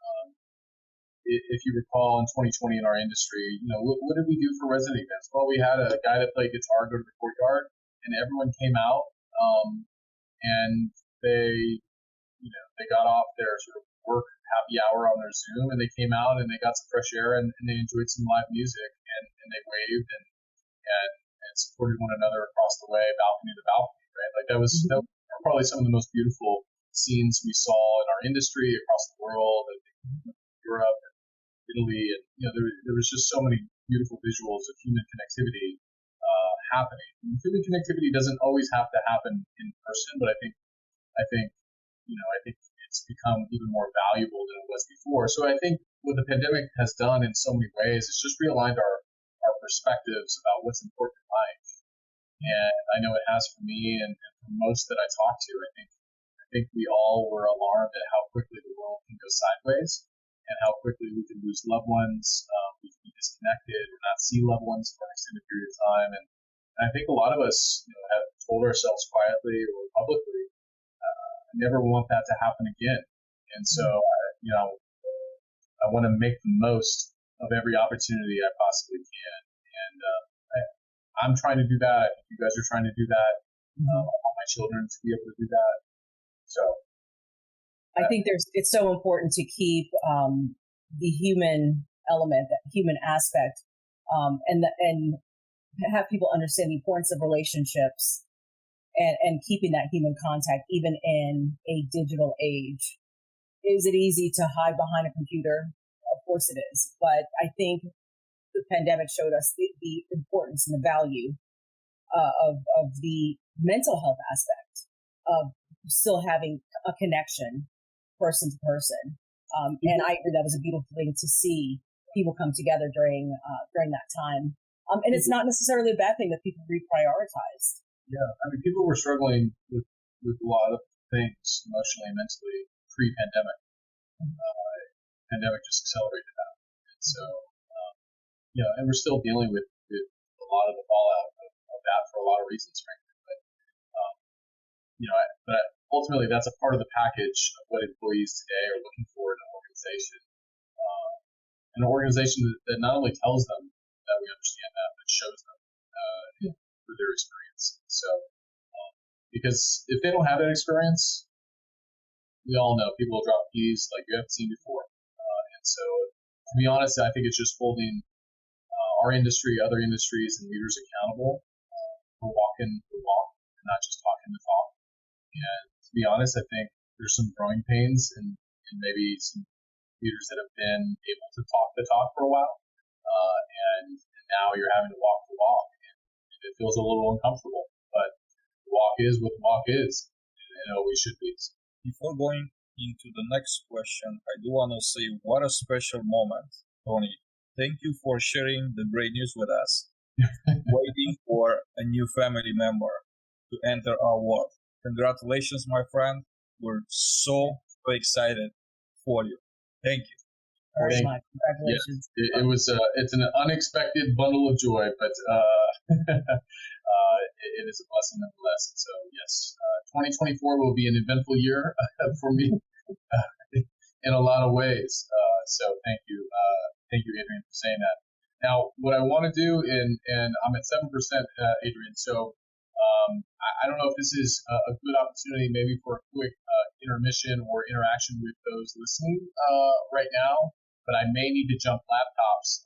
If you recall, in 2020 in our industry, what did we do for resident events? Well, we had a guy that played guitar go to the courtyard, and everyone came out, and they got off their sort of work happy hour on their Zoom, and they came out and they got some fresh air and they enjoyed some live music, and they waved and supported one another across the way, balcony to balcony, right? Like that was probably some of the most beautiful scenes we saw in our industry across the world, and Europe and Italy, and there was just so many beautiful visuals of human connectivity happening. And human connectivity doesn't always have to happen in person, but I think it's become even more valuable than it was before. So I think what the pandemic has done in so many ways is just realigned our perspectives about what's important in life. And I know it has for me and for most that I talk to. I think we all were alarmed at how quickly the world can go sideways and how quickly we can lose loved ones, we can be disconnected or not see loved ones for an extended period of time. And I think a lot of us have told ourselves quietly or publicly, I never want that to happen again. And so, I want to make the most of every opportunity I possibly can. And I'm trying to do that. I think you guys are trying to do that. I want my children to be able to do that. So I think it's so important to keep the human element, the human aspect, and have people understand the importance of relationships and keeping that human contact even in a digital age. Is it easy to hide behind a computer? Of course it is. But I think the pandemic showed us the importance and the value of the mental health aspect of still having a connection person to person. And I agree that was a beautiful thing to see people come together during that time. And it's not necessarily a bad thing that people reprioritized. Yeah, I mean, people were struggling with a lot of things emotionally and mentally pre-pandemic. Pandemic just accelerated that. And so, and we're still dealing with a lot of the fallout of that for a lot of reasons, frankly. But ultimately, that's a part of the package of what employees today are looking for in an organization. An organization that not only tells them that we understand that, but shows them through their experience. So, because if they don't have that experience, we all know people will drop keys like you haven't seen before. And so, to be honest, I think it's just holding our industry, other industries, and leaders accountable for walking the walk and not just talking the talk. And to be honest, I think there's some growing pains and maybe some leaders that have been able to talk the talk for a while. And now you're having to walk the walk. And it feels a little uncomfortable. But the walk is what the walk is. And it always should be. Before going into the next question, I do want to say what a special moment, Tony. Thank you for sharing the great news with us. Waiting for a new family member to enter our world. Congratulations, my friend. We're so excited for you. Thank you. Very much. Congratulations. Yes, it's an unexpected bundle of joy, but it is a blessing nonetheless. So yes, 2024 will be an eventful year for me in a lot of ways. So thank you, Adrian, for saying that. Now, what I want to do, and I'm at 7%, Adrian. So I don't know if this is a good opportunity, maybe for a quick intermission or interaction with those listening right now. But I may need to jump laptops.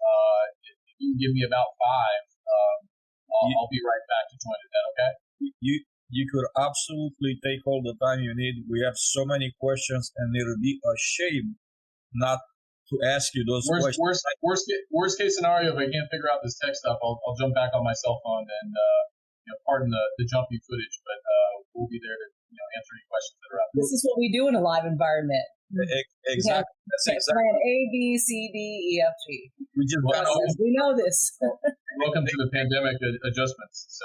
If you can give me about 5, I'll be right back to join. Is that okay? You could absolutely take all the time you need. We have so many questions, and it would be a shame not to ask you those questions. Worst case scenario, if I can't figure out this tech stuff, I'll jump back on my cell phone and pardon the jumpy footage, but we'll be there to answer any questions that are out there. This is what we do in a live environment. Exactly. That's exactly. Plan A, B, C, D, E, F, G. We know this. Welcome to the pandemic adjustments. So,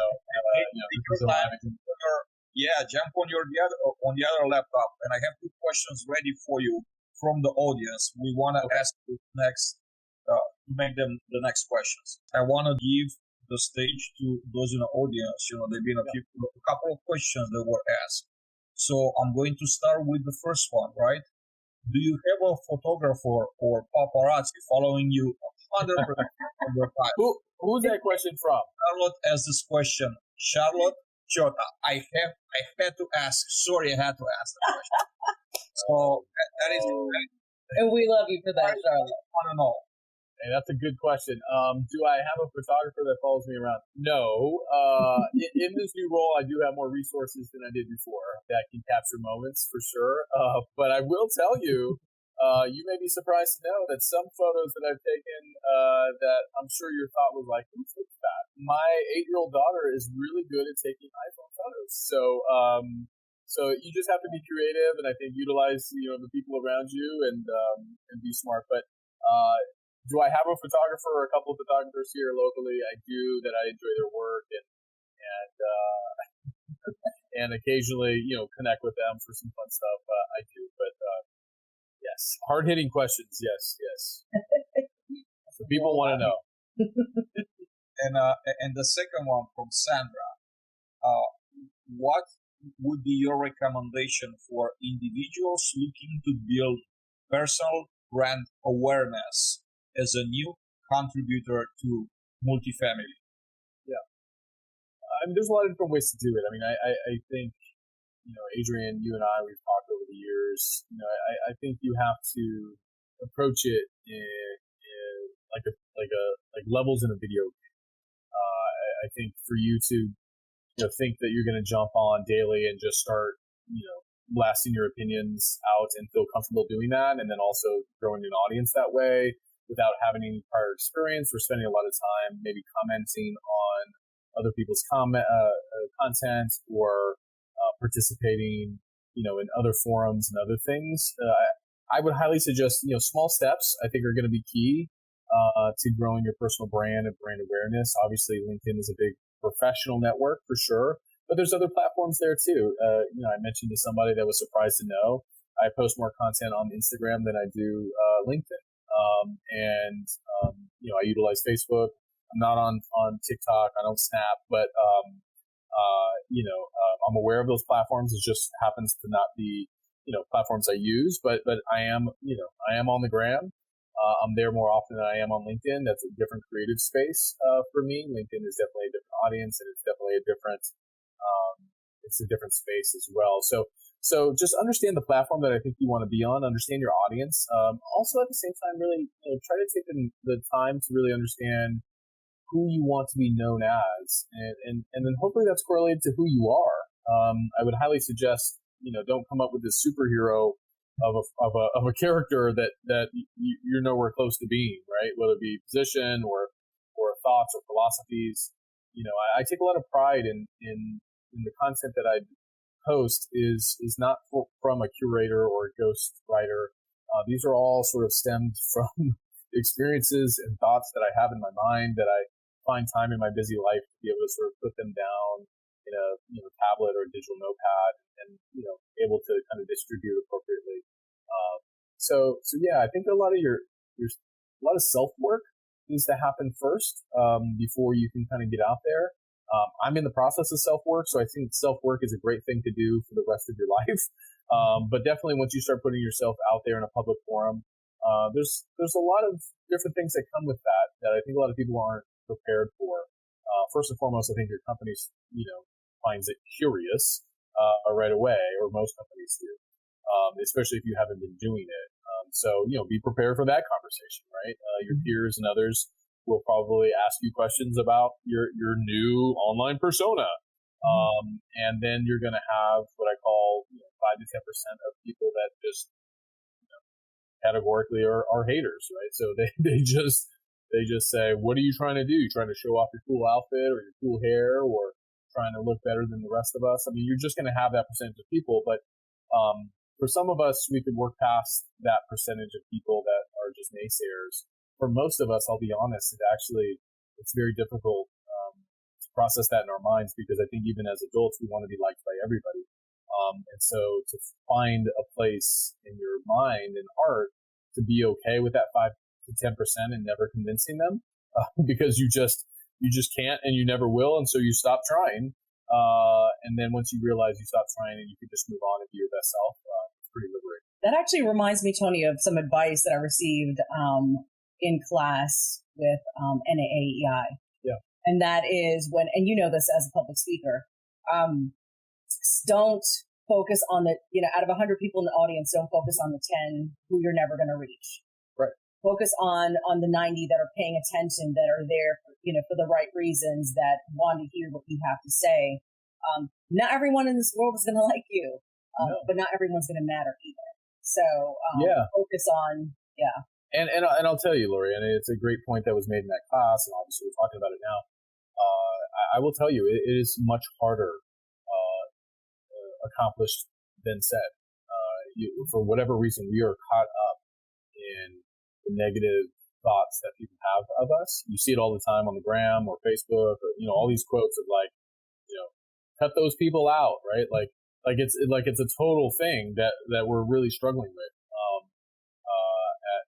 Yeah, jump on the other laptop, and I have two questions ready for you from the audience. We want to ask you next to make them the next questions. I want to give the stage to those in the audience. There've been a couple of questions that were asked. So I'm going to start with the first one, right? Do you have a photographer or paparazzi following you 100% of the time? Who's that question from? Charlotte asked this question. Charlotte Chota. I had to ask. Sorry, I had to ask the question. So that is. And we love you for that, Charlotte. I don't know. Hey, that's a good question. Do I have a photographer that follows me around? No. In this new role, I do have more resources than I did before that can capture moments for sure. But I will tell you, you may be surprised to know that some photos that I've taken that I'm sure your thought was like, who took that? My 8-year-old daughter is really good at taking iPhone photos. So you just have to be creative, and I think utilize the people around you and be smart. But do I have a photographer or a couple of photographers here locally? I do, that I enjoy their work and occasionally connect with them for some fun stuff. I do, but yes, hard hitting questions. Yes. So people want to know. And the second one from Sandra. What would be your recommendation for individuals looking to build personal brand awareness as a new contributor to multifamily? Yeah. There's a lot of different ways to do it. I mean, I think, Adrian, you and we've talked over the years. I think you have to approach it in like levels in a video game. I think for you to, think that you're going to jump on daily and just start, blasting your opinions out and feel comfortable doing that, and then also growing an audience that way, without having any prior experience or spending a lot of time maybe commenting on other people's content or participating, in other forums and other things. I would highly suggest, small steps I think are going to be key to growing your personal brand and brand awareness. Obviously, LinkedIn is a big professional network for sure, but there's other platforms there too. I mentioned to somebody that was surprised to know I post more content on Instagram than I do LinkedIn. I utilize Facebook. I'm not on TikTok. I don't Snap, but, I'm aware of those platforms. It just happens to not be, platforms I use, but I am on the gram. I'm there more often than I am on LinkedIn. That's a different creative space, for me. LinkedIn is definitely a different audience, and it's definitely a different space as well. So just understand the platform that I think you want to be on, understand your audience. Also at the same time, really, try to take the time to really understand who you want to be known as. And then hopefully that's correlated to who you are. I would highly suggest, don't come up with this superhero of a character that you're nowhere close to being, right? Whether it be position or thoughts or philosophies. I take a lot of pride in the content that I post is not from a curator or a ghost writer. These are all sort of stemmed from experiences and thoughts that I have in my mind that I find time in my busy life to be able to sort of put them down in a tablet or a digital notepad and able to kind of distribute appropriately. So yeah, I think a lot of self work needs to happen first before you can kind of get out there. I'm in the process of self-work, so I think self-work is a great thing to do for the rest of your life. But definitely once you start putting yourself out there in a public forum, there's a lot of different things that come with that I think a lot of people aren't prepared for. First and foremost, I think your company, finds it curious right away, or most companies do, especially if you haven't been doing it. So be prepared for that conversation, right? Your peers and others will probably ask you questions about your new online persona. And then you're going to have what I call 5 to 10% of people that just categorically are haters, right? So they just say, what are you trying to do? You trying to show off your cool outfit or your cool hair or trying to look better than the rest of us? I mean, you're just going to have that percentage of people, but for some of us, we could work past that percentage of people that are just naysayers. For most of us, I'll be honest, it's very difficult to process that in our minds, because I think even as adults, we want to be liked by everybody. And so to find a place in your mind and heart to be okay with that 5 to 10% and never convincing them, because you just can't and you never will. And so you stop trying. And then once you realize you stop trying and you can just move on and be your best self, it's pretty liberating. That actually reminds me, Tony, of some advice that I received in class with NAAEI. Yeah. And that is when, and you know this as a public speaker, don't focus on out of 100 people in the audience, don't focus on the 10 who you're never going to reach. Right. Focus on the 90 that are paying attention, that are there, for the right reasons, that want to hear what you have to say. Not everyone in this world is going to like you, No. but not everyone's going to matter either. So focus on, And I'll tell you, Lori, and it's a great point that was made in that class, and obviously we're talking about it now. I will tell you, it is much harder accomplished than said. For whatever reason, we are caught up in the negative thoughts that people have of us. You see it all the time on the gram or Facebook, or all these quotes of like, cut those people out, right? Like it's a total thing that we're really struggling with.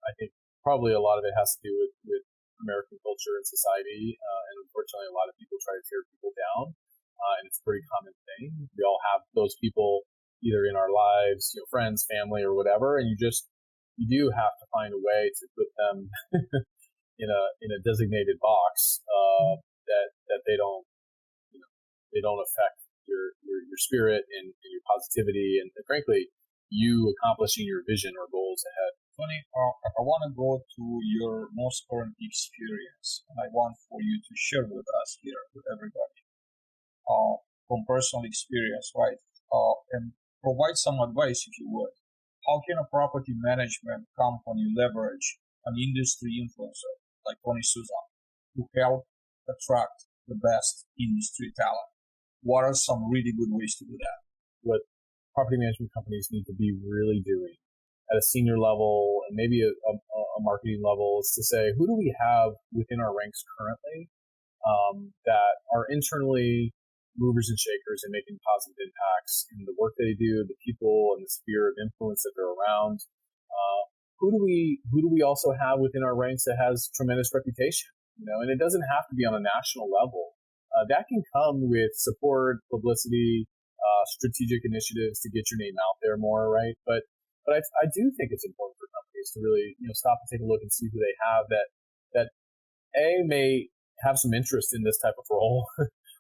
I think probably a lot of it has to do with American culture and society, and unfortunately, a lot of people try to tear people down, and it's a pretty common thing. We all have those people either in our lives, friends, family, or whatever, and you do have to find a way to put them in a designated box that they don't affect your spirit and your positivity and frankly you accomplishing your vision or goals ahead. Tony, I want to go to your most current experience, and I want for you to share with us here, with everybody, from personal experience, right? And provide some advice, if you would. How can a property management company leverage an industry influencer like Tony Sousa to help attract the best industry talent? What are some really good ways to do that? What property management companies need to be really doing at a senior level and maybe a marketing level is to say, who do we have within our ranks currently that are internally movers and shakers and making positive impacts in the work they do, the people and the sphere of influence that they're around. Who do we also have within our ranks that has tremendous reputation? And it doesn't have to be on a national level. That can come with support, publicity, strategic initiatives to get your name out there more, right? But I do think it's important for companies to really stop and take a look and see who they have that may have some interest in this type of role,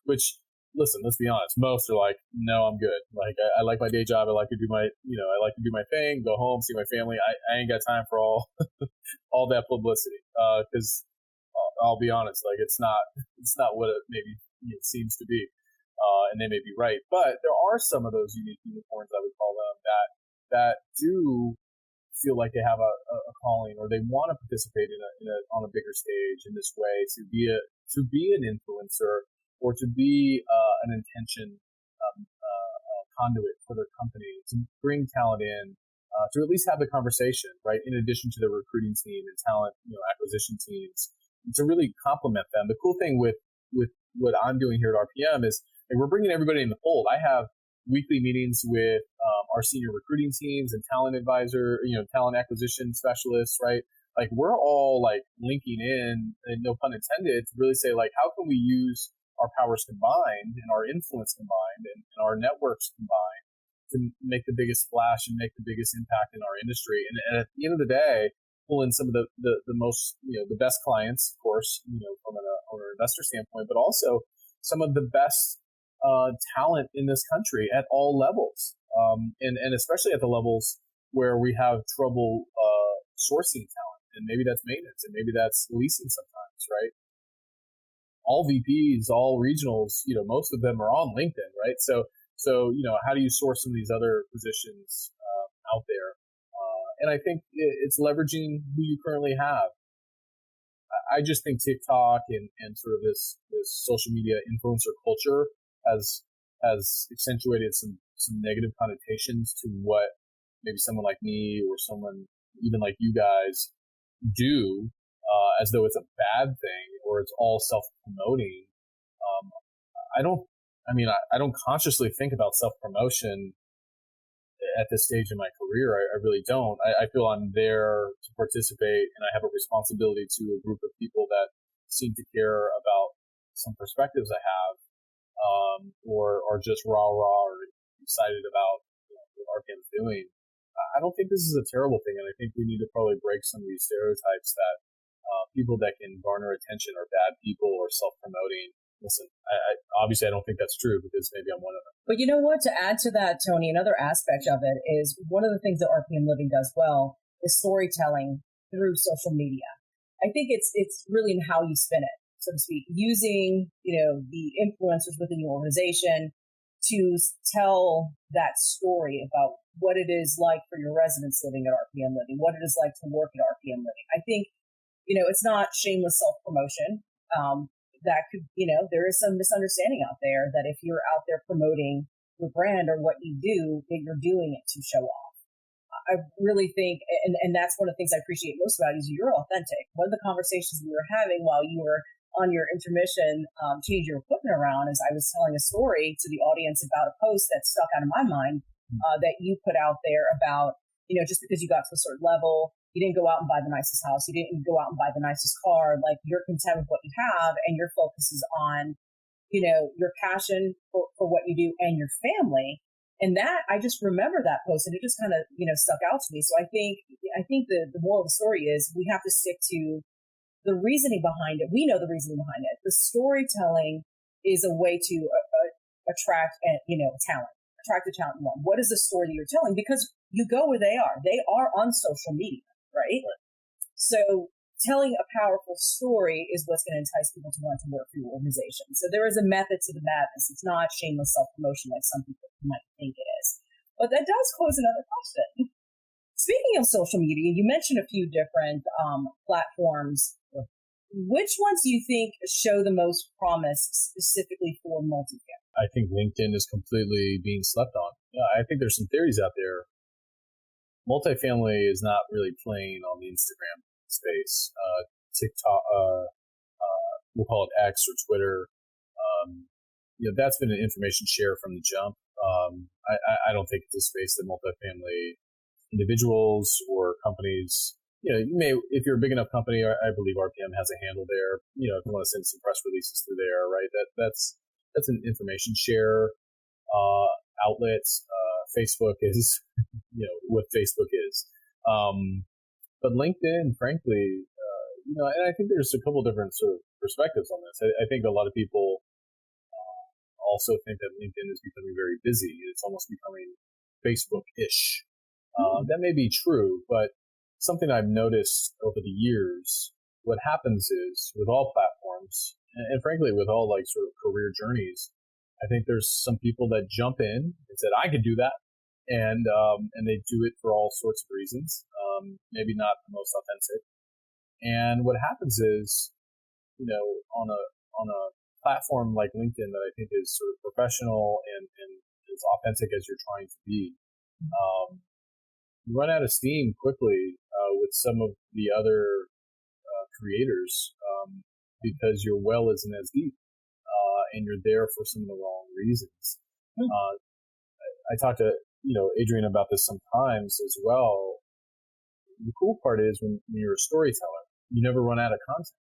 which. Listen, let's be honest. Most are like, no, I'm good. Like, I like my day job. I like to do my thing, go home, see my family. I ain't got time for all that publicity. Cause I'll be honest, like it's not what it maybe seems to be. And they may be right, but there are some of those unique unicorns, I would call them, that do feel like they have a calling or they want to participate on a bigger stage in this way to be an influencer, or to be an intention conduit for their company, to bring talent in, to at least have the conversation, right, in addition to the recruiting team and talent acquisition teams, to really complement them. The cool thing with what I'm doing here at RPM is we're bringing everybody in the fold. I have weekly meetings with our senior recruiting teams and talent acquisition specialists, right? Like we're all like linking in, and no pun intended, to really say like, how can we use our powers combined and our influence combined and our networks combined to make the biggest splash and make the biggest impact in our industry. And at the end of the day, pull in some of the most, the best clients, of course, from an investor standpoint, but also some of the best talent in this country at all levels. And especially at the levels where we have trouble sourcing talent. And maybe that's maintenance and maybe that's leasing sometimes, right? All VPs, all regionals, most of them are on LinkedIn, right? So how do you source some of these other positions out there? And I think it's leveraging who you currently have. I just think TikTok and sort of this social media influencer culture has accentuated some negative connotations to what maybe someone like me or someone even like you guys do, as though it's a bad thing or it's all self-promoting. I don't consciously think about self-promotion at this stage in my career. I really don't. I feel I'm there to participate, and I have a responsibility to a group of people that seem to care about some perspectives I have, or are just rah or excited about what RPM's doing. I don't think this is a terrible thing, and I think we need to probably break some of these stereotypes that people that can garner attention are bad people or self-promoting. Listen, obviously I don't think that's true because maybe I'm one of them. But you know what? To add to that, Tony, another aspect of it is one of the things that RPM Living does well is storytelling through social media. I think it's really in how you spin it, so to speak, using, the influencers within your organization to tell that story about what it is like for your residents living at RPM Living, what it is like to work at RPM Living. I think, it's not shameless self-promotion. That could, there is some misunderstanding out there that if you're out there promoting your brand or what you do, that you're doing it to show off. I really think, and that's one of the things I appreciate most about you is you're authentic. One of the conversations we were having while you were on your intermission, change your equipment around, is I was telling a story to the audience about a post that stuck out of my mind that you put out there about, just because you got to a certain level, you didn't go out and buy the nicest house. You didn't go out and buy the nicest car. Like, you're content with what you have, and your focus is on, your passion for what you do and your family. And that, I just remember that post, and it just kind of, stuck out to me. So I think the moral of the story is we have to stick to the reasoning behind it. We know the reasoning behind it. The storytelling is a way to attract, talent. Attract the talent you want. What is the story that you're telling? Because you go where they are. They are on social media. Right? So telling a powerful story is what's going to entice people to want to work for your organization. So there is a method to the madness. It's not shameless self-promotion like some people might think it is. But that does pose another question. Speaking of social media, you mentioned a few different platforms. Which ones do you think show the most promise specifically for multifamily? I think LinkedIn is completely being slept on. I think there's some theories out there. Multifamily is not really playing on the Instagram space. TikTok, we'll call it X or Twitter. That's been an information share from the jump. I don't think it's a space that multifamily individuals or companies, you may, if you're a big enough company, I believe RPM has a handle there. If you want to send some press releases through there, right? That's an information share outlet. Facebook is, what Facebook is. But LinkedIn, frankly, and I think there's a couple different sort of perspectives on this. I think a lot of people also think that LinkedIn is becoming very busy. It's almost becoming Facebook-ish. That may be true, but something I've noticed over the years, what happens is with all platforms, and frankly with all like sort of career journeys, I think there's some people that jump in and said, I could do that. And they do it for all sorts of reasons, maybe not the most authentic. And what happens is, on a platform like LinkedIn that I think is sort of professional and as authentic as you're trying to be, you run out of steam quickly with some of the other creators because your well isn't as deep and you're there for some of the wrong reasons. I talked to Adrian about this sometimes as well. The cool part is when you're a storyteller, you never run out of content.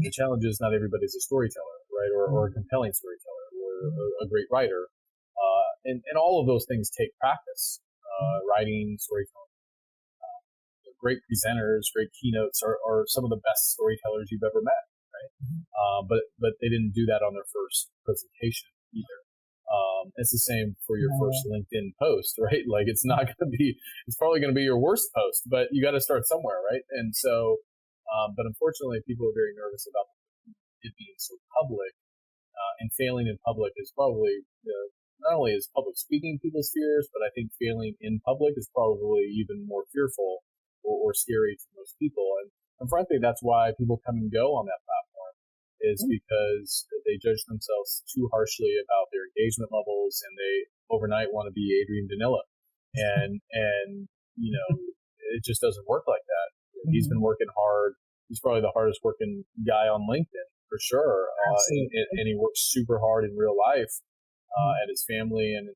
The challenge is not everybody's a storyteller, right? Or a compelling storyteller or a great writer. And all of those things take practice. Writing, storytelling. Great presenters, great keynotes are some of the best storytellers you've ever met, right? But they didn't do that on their first presentation either. It's the same for your first LinkedIn post, right? Like it's probably going to be your worst post, but you got to start somewhere, right? And so, but unfortunately people are very nervous about it being so public, and failing in public is probably, not only is public speaking people's fears, but I think failing in public is probably even more fearful or scary to most people. And frankly, that's why people come and go on that platform. Is because they judge themselves too harshly about their engagement levels, and they overnight want to be Adrian Danila, and it just doesn't work like that. He's been working hard. He's probably the hardest working guy on LinkedIn, for sure. Absolutely. And he works super hard in real life at his family and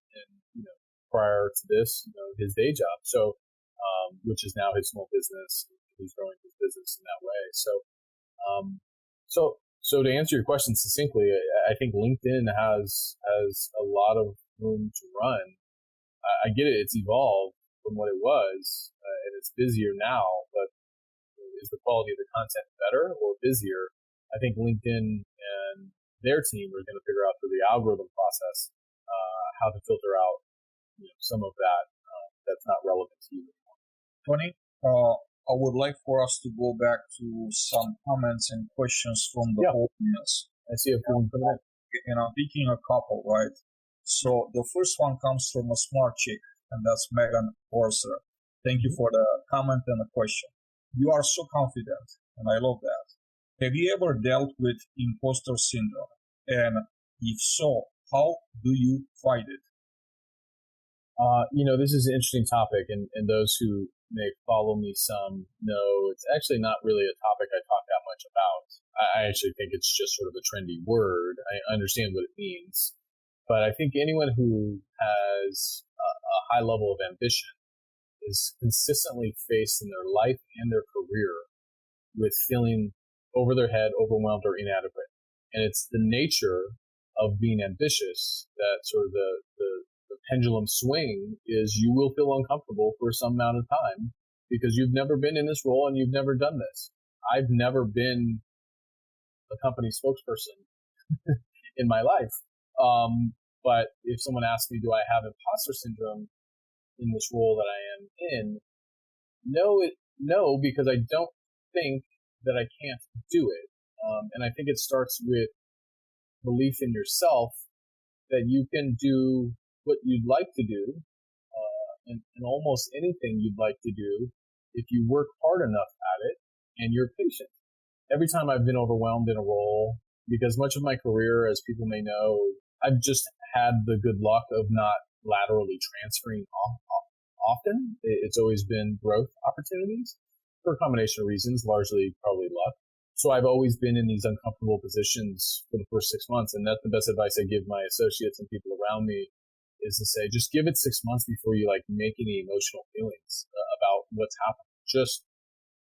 prior to this, his day job. So, which is now his small business. He's growing his business in that way. So, um, so to answer your question succinctly, I think LinkedIn has a lot of room to run. I get it; it's evolved from what it was, and it's busier now. But is the quality of the content better or busier? I think LinkedIn and their team are going to figure out through the algorithm process how to filter out some of that that's not relevant to you. Tony, I would like for us to go back to some comments and questions from the audience. I see a few coming in. And I'm picking a couple, right? So the first one comes from a smart chick, and that's Megan Orser. Thank you for the comment and the question. You are so confident, and I love that. Have you ever dealt with imposter syndrome? And if so, how do you fight it? This is an interesting topic, and those who may follow me some know it's actually not really a topic I talk that much about. I actually think it's just sort of a trendy word. I understand what it means, but I think anyone who has a high level of ambition is consistently faced in their life and their career with feeling over their head, overwhelmed, or inadequate. And it's the nature of being ambitious that sort of the pendulum swing is you will feel uncomfortable for some amount of time because you've never been in this role and you've never done this. I've never been a company spokesperson in my life. But if someone asks me, do I have imposter syndrome in this role that I am in? No, because I don't think that I can't do it. And I think it starts with belief in yourself that you can do what you'd like to do, and almost anything you'd like to do if you work hard enough at it and you're patient. Every time I've been overwhelmed in a role, because much of my career, as people may know, I've just had the good luck of not laterally transferring often. It's always been growth opportunities for a combination of reasons, largely probably luck. So I've always been in these uncomfortable positions for the first 6 months. And that's the best advice I give my associates and people around me is to say, just give it 6 months before you make any emotional feelings about what's happening. Just,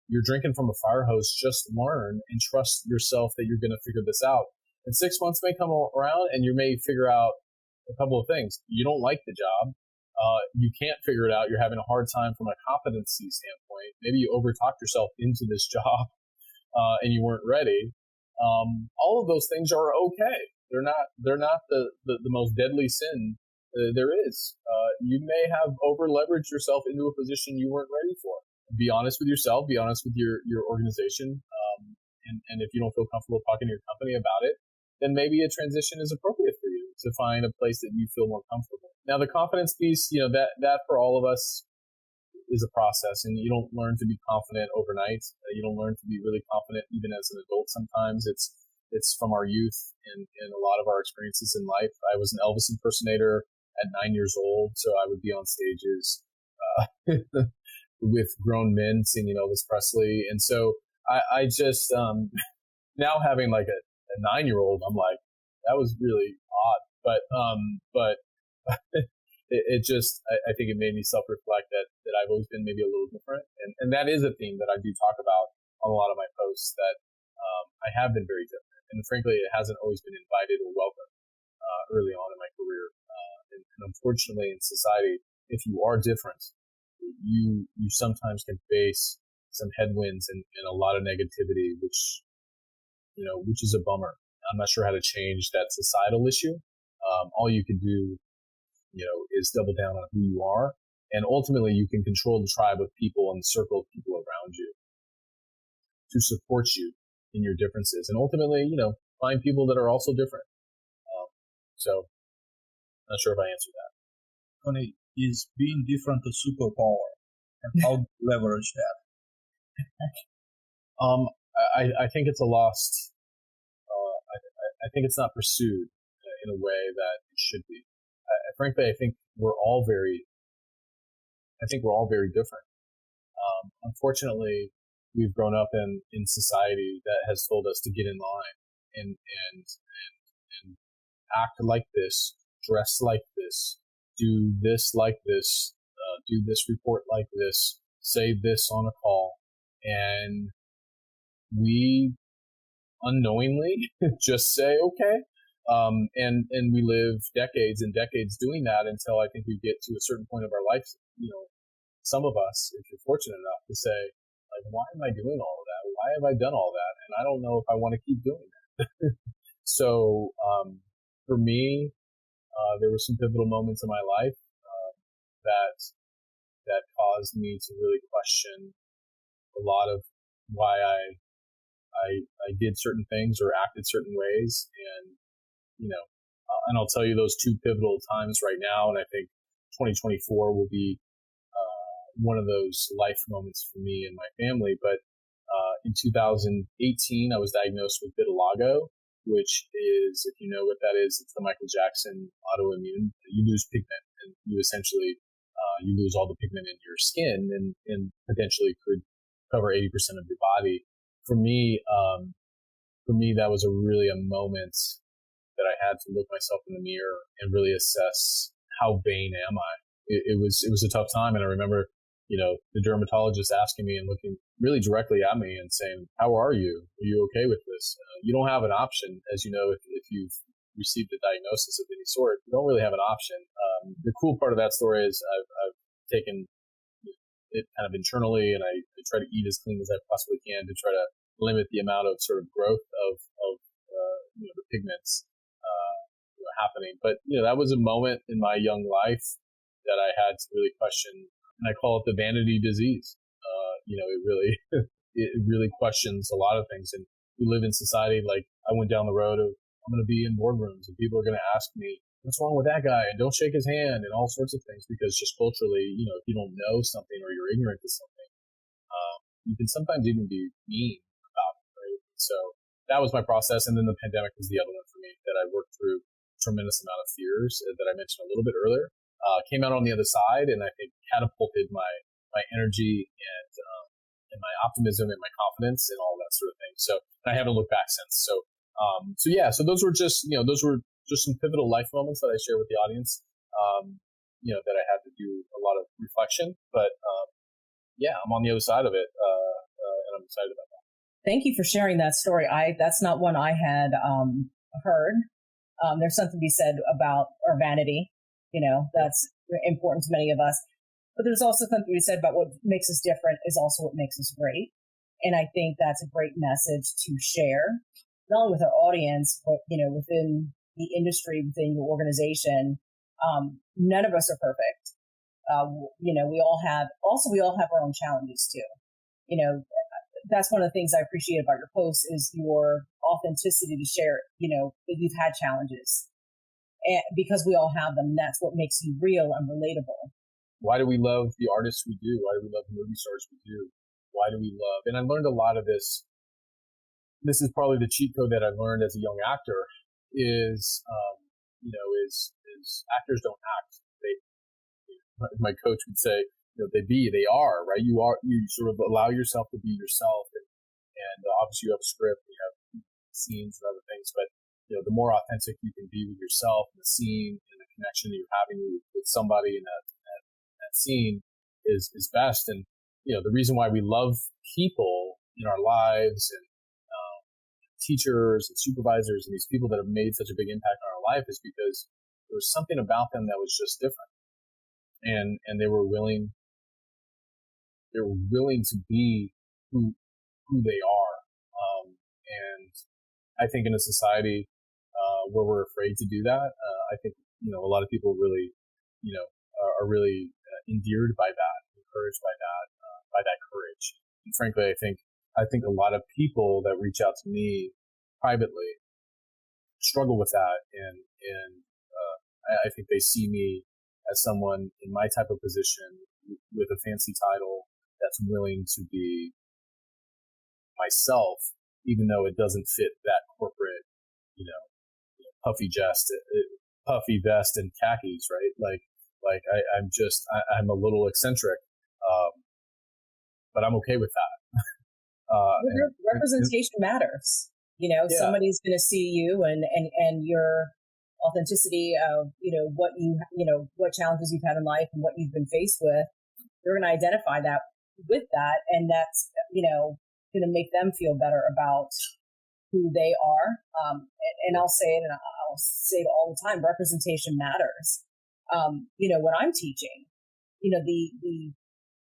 you're drinking from a fire hose, just learn and trust yourself that you're going to figure this out. And 6 months may come around and you may figure out a couple of things. You don't like the job. You can't figure it out. You're having a hard time from a competency standpoint. Maybe you overtalked yourself into this job and you weren't ready. All of those things are okay. They're not the most deadly sin there is. You may have over leveraged yourself into a position you weren't ready for. Be honest with yourself. Be honest with your organization. And if you don't feel comfortable talking to your company about it, then maybe a transition is appropriate for you to find a place that you feel more comfortable. Now, the confidence piece, that for all of us is a process, and you don't learn to be confident overnight. You don't learn to be really confident even as an adult. Sometimes it's from our youth and a lot of our experiences in life. I was an Elvis impersonator at 9 years old, so I would be on stages with grown men singing Elvis Presley, and so I just now having a 9-year-old, I'm like, that was really odd, but it just, I think it made me self-reflect that I've always been maybe a little different. And that is a theme that I do talk about on a lot of my posts, that I have been very different. And frankly, it hasn't always been invited or welcomed early on in my career. And unfortunately in society, if you are different, you sometimes can face some headwinds and a lot of negativity, which is a bummer. I'm not sure how to change that societal issue. All you can do, is double down on who you are. And ultimately you can control the tribe of people and the circle of people around you to support you in your differences. And ultimately, find people that are also different. So not sure if I answered that. Tony, is being different a superpower? And how do you leverage that? I think it's a lost, I think it's not pursued in a way that it should be. Frankly, I think we're all very different. Unfortunately, we've grown up in society that has told us to get in line. and and act like this, dress like this, do this like this, do this report like this, say this on a call. And we unknowingly just say, okay. And we live decades and decades doing that until I think we get to a certain point of our life, some of us, if you're fortunate enough to say, like, why am I doing all of that? Why have I done all that? And I don't know if I want to keep doing that. So, for me, there were some pivotal moments in my life, that caused me to really question a lot of why I did certain things or acted certain ways. And, and I'll tell you those two pivotal times right now. And I think 2024 will be one of those life moments for me and my family. But in 2018, I was diagnosed with vitiligo, which is, if you know what that is, it's the Michael Jackson autoimmune. You lose pigment, and you essentially you lose all the pigment in your skin, and potentially could cover 80% of your body. For me, that was a moment that I had to look myself in the mirror and really assess, how vain am I? It was a tough time, and I remember, the dermatologist asking me and looking really directly at me and saying, "How are you? Are you okay with this?" You don't have an option, as you know, if you've received a diagnosis of any sort. You don't really have an option. The cool part of that story is I've taken it kind of internally, and I try to eat as clean as I possibly can to try to limit the amount of sort of growth of the pigments happening. But that was a moment in my young life that I had to really question, and I call it the vanity disease. It really questions a lot of things, and we live in society. Like, I went down the road of, I'm going to be in boardrooms and people are going to ask me, what's wrong with that guy? And don't shake his hand and all sorts of things, because just culturally, if you don't know something or you're ignorant to something, you can sometimes even be mean about it, right? So that was my process. And then the pandemic was the other one for me that I worked through a tremendous amount of fears that I mentioned a little bit earlier. Came out on the other side, and I think catapulted my energy and my optimism and my confidence and all that sort of thing. So I haven't looked back since. So those were just some pivotal life moments that I share with the audience, that I had to do a lot of reflection. But I'm on the other side of it, and I'm excited about that. Thank you for sharing that story. That's not one I had heard. There's something to be said about our vanity. That's important to many of us. But there's also something to be said about what makes us different is also what makes us great. And I think that's a great message to share, not only with our audience, but, within the industry, within your organization. None of us are perfect. We all have our own challenges too. That's one of the things I appreciate about your posts is your authenticity to share, that you've had challenges, and because we all have them. That's what makes you real and relatable. Why do we love the artists we do? Why do we love the movie stars we do? Why do we love? And I learned a lot of this. This is probably the cheat code that I learned as a young actor is actors don't act. My coach would say, they are, right? You sort of allow yourself to be yourself. And obviously you have a script, you have scenes and other things, but the more authentic you can be with yourself and the scene and the connection that you're having with somebody in that scene is best. And the reason why we love people in our lives and teachers and supervisors and these people that have made such a big impact on our life is because there was something about them that was just different, and they were willing to be who they are. And I think in a society where we're afraid to do that, I think a lot of people really are really endeared by that, encouraged by that courage. And frankly, I think a lot of people that reach out to me privately struggle with that, and I think they see me as someone in my type of position with a fancy title that's willing to be myself, even though it doesn't fit that corporate, puffy vest and khakis, right? I'm a little eccentric, but I'm okay with that. Representation matters. Somebody's going to see you and your authenticity of, what challenges you've had in life and what you've been faced with. They're going to identify that with that. And that's, going to make them feel better about who they are. And I'll say it, and I'll say it all the time, representation matters. When I'm teaching, the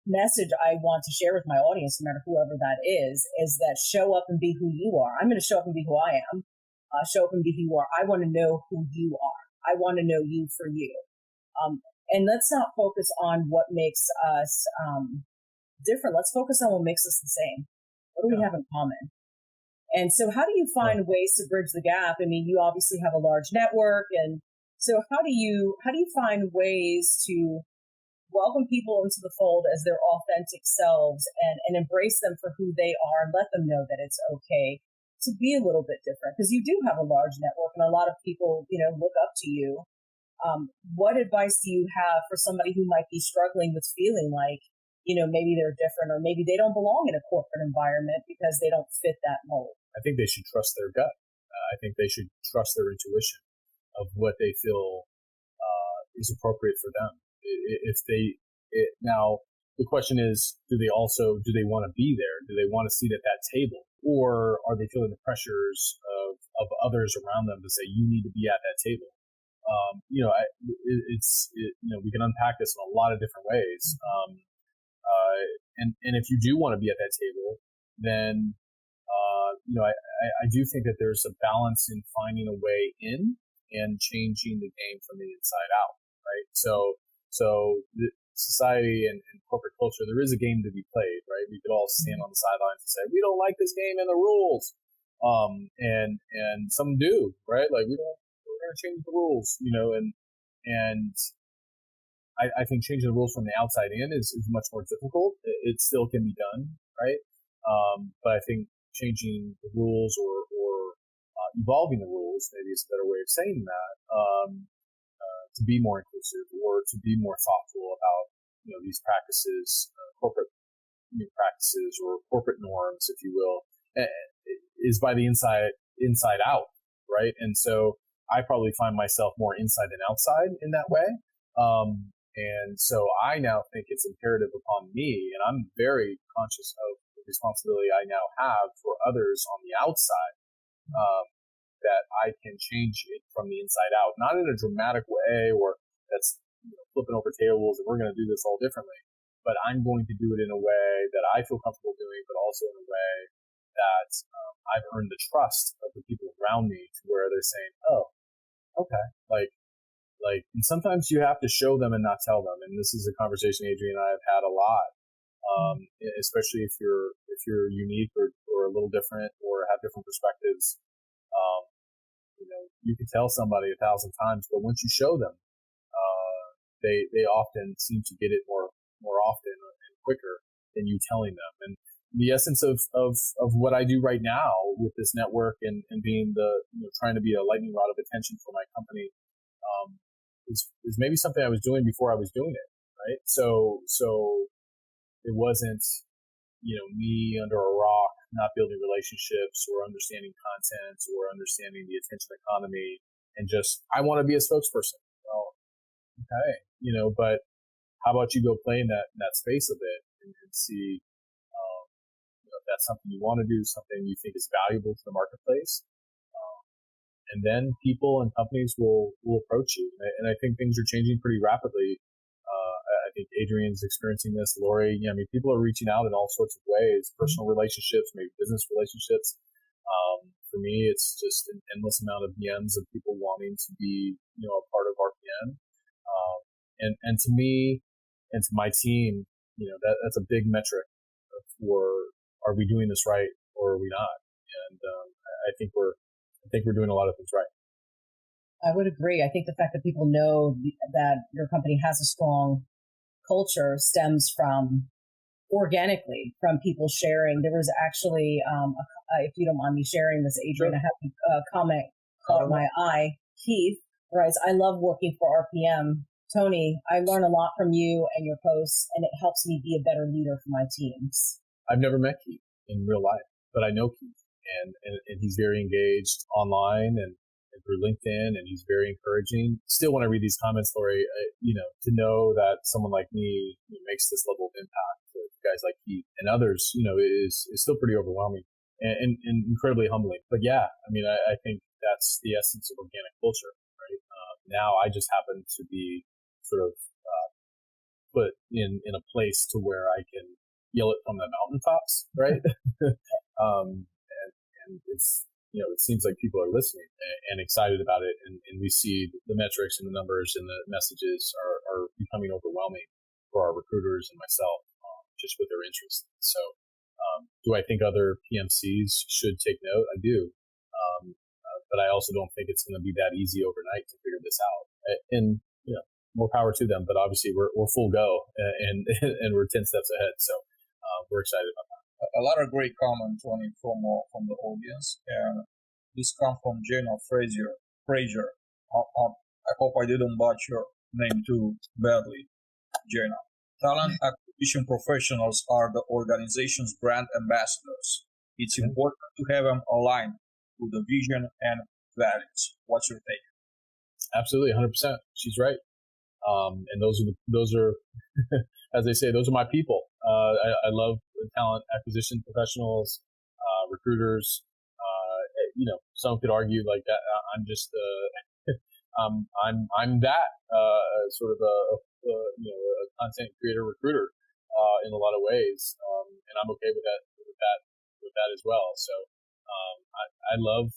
message I want to share with my audience, no matter whoever that is that show up and be who you are. I'm going to show up and be who I am. Show up and be who you are. I want to know who you are. I want to know you for you. And let's not focus on what makes us different. Let's focus on what makes us the same. What do we have in common? And so how do you find ways to bridge the gap? I mean, you obviously have a large network. And so how do you find ways to welcome people into the fold as their authentic selves and embrace them for who they are and let them know that it's okay to be a little bit different? Because you do have a large network and a lot of people, look up to you. What advice do you have for somebody who might be struggling with feeling like, maybe they're different or maybe they don't belong in a corporate environment because they don't fit that mold? I think they should trust their gut. I think they should trust their intuition of what they feel is appropriate for them. Now the question is, do they want to be there? Do they want to sit at that table, or are they feeling the pressures of others around them to say you need to be at that table? We can unpack this in a lot of different ways. And if you do want to be at that table, then I do think that there's a balance in finding a way in and changing the game from the inside out, right? So the society and corporate culture, there is a game to be played, right? We could all stand on the sidelines and say, we don't like this game and the rules. And some do, right? Like we're going to change the rules, and I think changing the rules from the outside in is much more difficult. It still can be done, right? But I think changing the rules or evolving the rules, maybe is a better way of saying that, to be more inclusive or to be more thoughtful about, these practices, corporate practices or corporate norms, if you will, is by the inside out, right? And so I probably find myself more inside than outside in that way. And so I now think it's imperative upon me, and I'm very conscious of the responsibility I now have for others on the outside, that I can change it from the inside out, not in a dramatic way or that's flipping over tables and we're going to do this all differently, but I'm going to do it in a way that I feel comfortable doing, but also in a way that I've earned the trust of the people around me to where they're saying, oh, okay, like, and sometimes you have to show them and not tell them. And this is a conversation Adrian and I have had a lot, especially if you're unique or a little different or have different perspectives. You can tell somebody 1,000 times, but once you show them, they often seem to get it more often and quicker than you telling them. And the essence of what I do right now with this network and being trying to be a lightning rod of attention for my company, is maybe something I was doing before I was doing it, right? So it wasn't, me under a rock, not building relationships or understanding content or understanding the attention economy and just, I want to be a spokesperson. Well, okay, but how about you go play in that space a bit and see, if that's something you want to do, something you think is valuable to the marketplace. And then people and companies will approach you. And I think things are changing pretty rapidly. I think Adrian's experiencing this, Lori. People are reaching out in all sorts of ways, personal relationships, maybe business relationships. For me, it's just an endless amount of DMs of people wanting to be, a part of RPM. And to me and to my team, that's a big metric for, are we doing this right or are we not? And I think we're doing a lot of things right. I would agree. I think the fact that people know that your company has a strong culture stems from organically from people sharing. There was actually, if you don't mind me sharing this, Adrian, I have a comment caught my eye. Keith writes, I love working for RPM. Tony, I learn a lot from you and your posts, and it helps me be a better leader for my teams. I've never met Keith in real life, but I know Keith. and he's very engaged online and through LinkedIn, and he's very encouraging. Still, when I read these comments, Lori, to know that someone like me makes this level of impact with guys like Keith and others, is still pretty overwhelming and incredibly humbling. But yeah, I mean, I think that's the essence of organic culture, right? Now I just happen to be sort of put in a place to where I can yell it from the mountaintops, right? And it's, it seems like people are listening and excited about it. And we see the metrics and the numbers and the messages are becoming overwhelming for our recruiters and myself, just with their interest. So, do I think other PMCs should take note? I do. But I also don't think it's going to be that easy overnight to figure this out. And, more power to them. But obviously we're full go and we're 10 steps ahead. So, we're excited about that. A lot of great comments on it from the audience, and this comes from Jenna Frazier. I hope I didn't butcher your name too badly, Jenna. Talent acquisition professionals are the organization's brand ambassadors. It's important to have them aligned with the vision and values. What's your take? Absolutely, 100%. She's right. And those are, as they say, those are my people. I love talent acquisition professionals, recruiters. Some could argue like that. I'm just, I'm that, sort of a content creator recruiter, in a lot of ways. And I'm okay with that as well. So, I love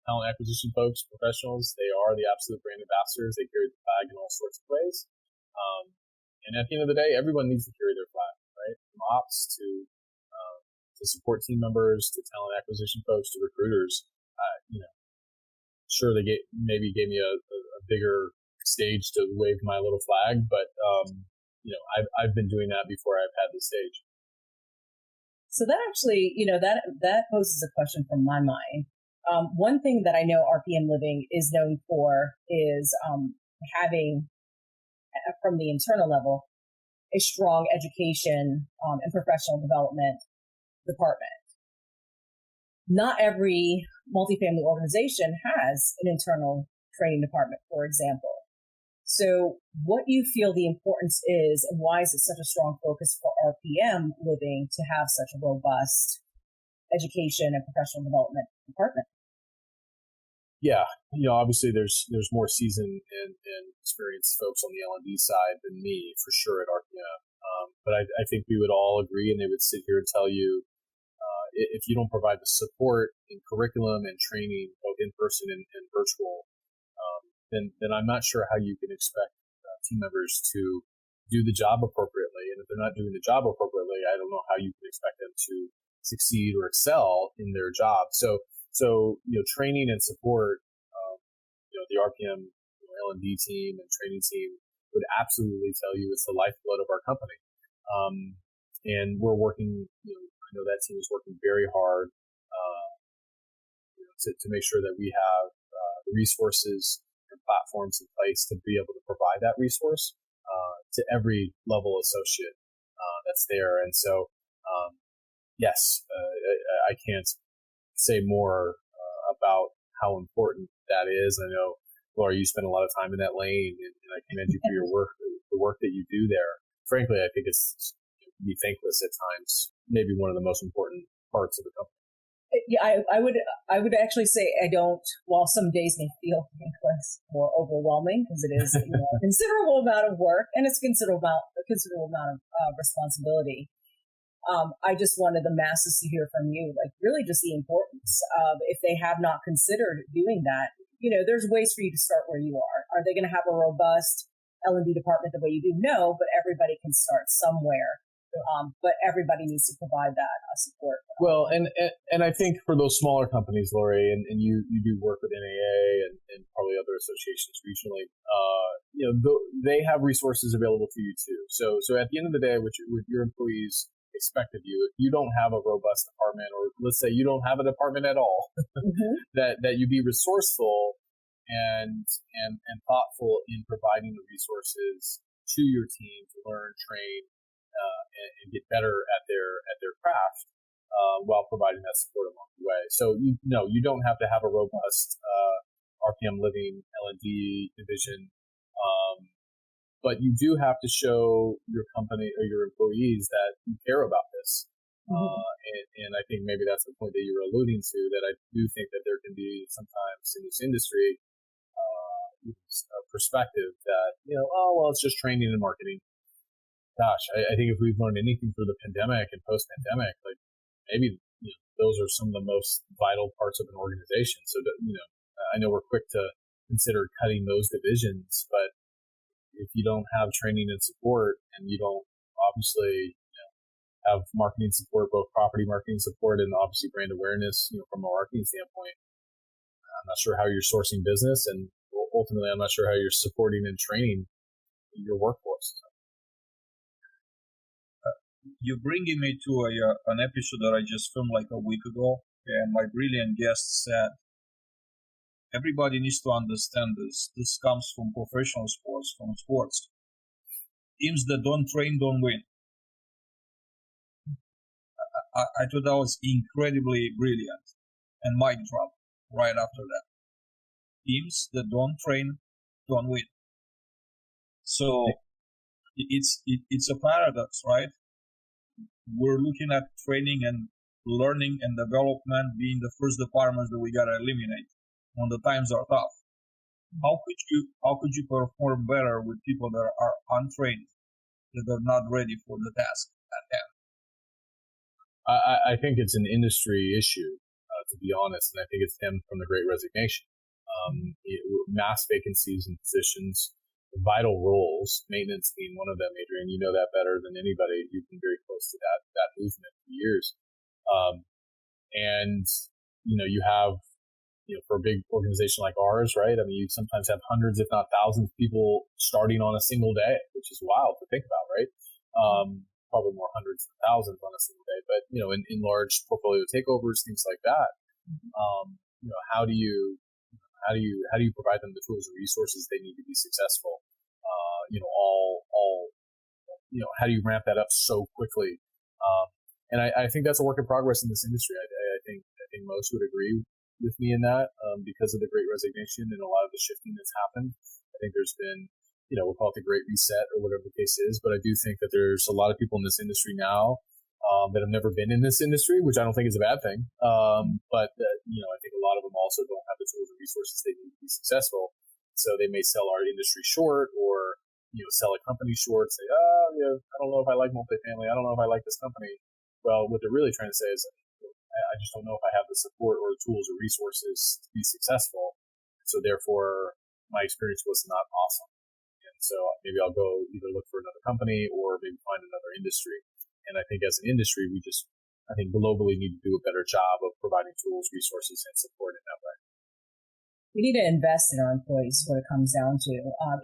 talent acquisition folks, professionals. They are the absolute brand ambassadors. They carry the flag in all sorts of ways. And at the end of the day, everyone needs to carry their flag, right? From ops to support team members, to talent acquisition folks, to recruiters. Sure, they maybe gave me a bigger stage to wave my little flag, but I've been doing that before I've had the stage. So that actually, that poses a question from my mind. One thing that I know RPM Living is known for is having, from the internal level, a strong education and professional development department. Not every multifamily organization has an internal training department, for example. So what do you feel the importance is, and why is it such a strong focus for RPM Living to have such a robust education and professional development department? Yeah, obviously there's more seasoned and experienced folks on the L&D side than me, for sure, at RPM. But I think we would all agree, and they would sit here and tell you, if you don't provide the support in curriculum and training, both in person and virtual, then I'm not sure how you can expect team members to do the job appropriately. And if they're not doing the job appropriately, I don't know how you can expect them to succeed or excel in their job. So training and support, the RPM L&D team and training team would absolutely tell you it's the lifeblood of our company. And we're working, I know that team is working very hard to make sure that we have the resources and platforms in place to be able to provide that resource to every level associate that's there. And so, yes, I can't say more about how important that is. I know, Laura, you spend a lot of time in that lane, and I commend you for your work, the work that you do there. Frankly, I think it's be thankless at times, maybe one of the most important parts of the company. Yeah, I would actually say I don't. While some days may feel thankless or overwhelming, because it is a considerable amount of work and it's a considerable amount of responsibility. I just wanted the masses to hear from you, like really just the importance of, if they have not considered doing that, there's ways for you to start where you are. Are they going to have a robust L&D department the way you do? No, but everybody can start somewhere. But everybody needs to provide that support. Well, and I think for those smaller companies, Lori, and you do work with NAA and probably other associations regionally, they have resources available to you too. So at the end of the day, what your employees expect of you, if you don't have a robust department, or let's say you don't have a department at all, that you be resourceful and thoughtful in providing the resources to your team to learn, train, and get better at their craft. while providing that support along the way. So you don't have to have a robust RPM living L&D division, but you do have to show your company or your employees that you care about this. And I think maybe that's the point that you were alluding to, that I do think that there can be sometimes in this industry a perspective that, it's just training and marketing. Gosh, I think if we've learned anything through the pandemic and post-pandemic, like maybe those are some of the most vital parts of an organization. So, I know we're quick to consider cutting those divisions, but if you don't have training and support, and you don't obviously have marketing support, both property marketing support and obviously brand awareness, from a marketing standpoint, I'm not sure how you're sourcing business, and ultimately, I'm not sure how you're supporting and training your workforce. You're bringing me to an episode that I just filmed like a week ago, and my brilliant guest said, everybody needs to understand this. This comes from professional sports, from sports. Teams that don't train don't win. I thought that was incredibly brilliant, and mic drop right after that. Teams that don't train don't win. So it's a paradox, right? We're looking at training and learning and development being the first departments that we gotta eliminate when the times are tough. How could you perform better with people that are untrained, that are not ready for the task at hand? I think it's an industry issue, to be honest, and I think it stemmed from the Great Resignation. Mass vacancies in positions, vital roles, maintenance being one of them. Adrian, you know that better than anybody. You've been very close to that movement for years. And you have, for a big organization like ours, right? I mean, you sometimes have hundreds, if not thousands, of people starting on a single day, which is wild to think about, right? Probably more hundreds of thousands on a single day, but in large portfolio takeovers, things like that. How do you provide them the tools and resources they need to be successful? How do you ramp that up so quickly? And I think that's a work in progress in this industry. I think most would agree with me in that, because of the Great Resignation and a lot of the shifting that's happened. I think there's been, we'll call it the Great Reset or whatever the case is, but I do think that there's a lot of people in this industry now that have never been in this industry, which I don't think is a bad thing. But I think a lot of them also don't have the tools and resources they need to be successful. So they may sell our industry short, or sell a company short. Say, I don't know if I like multifamily. I don't know if I like this company. Well, what they're really trying to say is, I just don't know if I have the support or the tools or resources to be successful. So therefore, my experience was not awesome. And so maybe I'll go either look for another company or maybe find another industry. And I think as an industry, I think globally need to do a better job of providing tools, resources, and support in that way. We need to invest in our employees, is what it comes down to.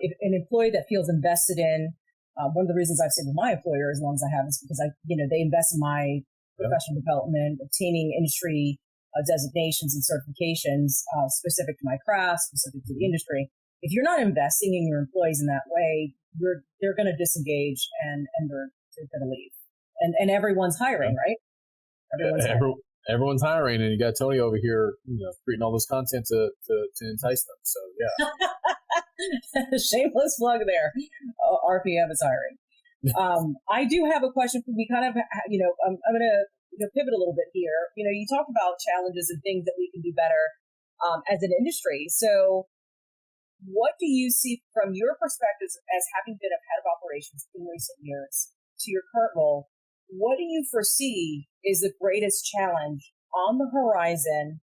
If an employee that feels invested in, one of the reasons I've stayed with my employer as long as I have is because they invest in my professional development, obtaining industry designations and certifications specific to my craft, specific to the industry. If you're not investing in your employees in that way, they're going to disengage and they're going to leave. And everyone's hiring, right? Everyone's hiring, and you got Tony over here, creating all this content to entice them. So yeah, shameless plug there. RPM is hiring. I do have a question for we kind of, I'm going to pivot a little bit here. You talk about challenges and things that we can do better as an industry. So what do you see from your perspective as having been a head of operations in recent years to your current role? What do you foresee is the greatest challenge on the horizon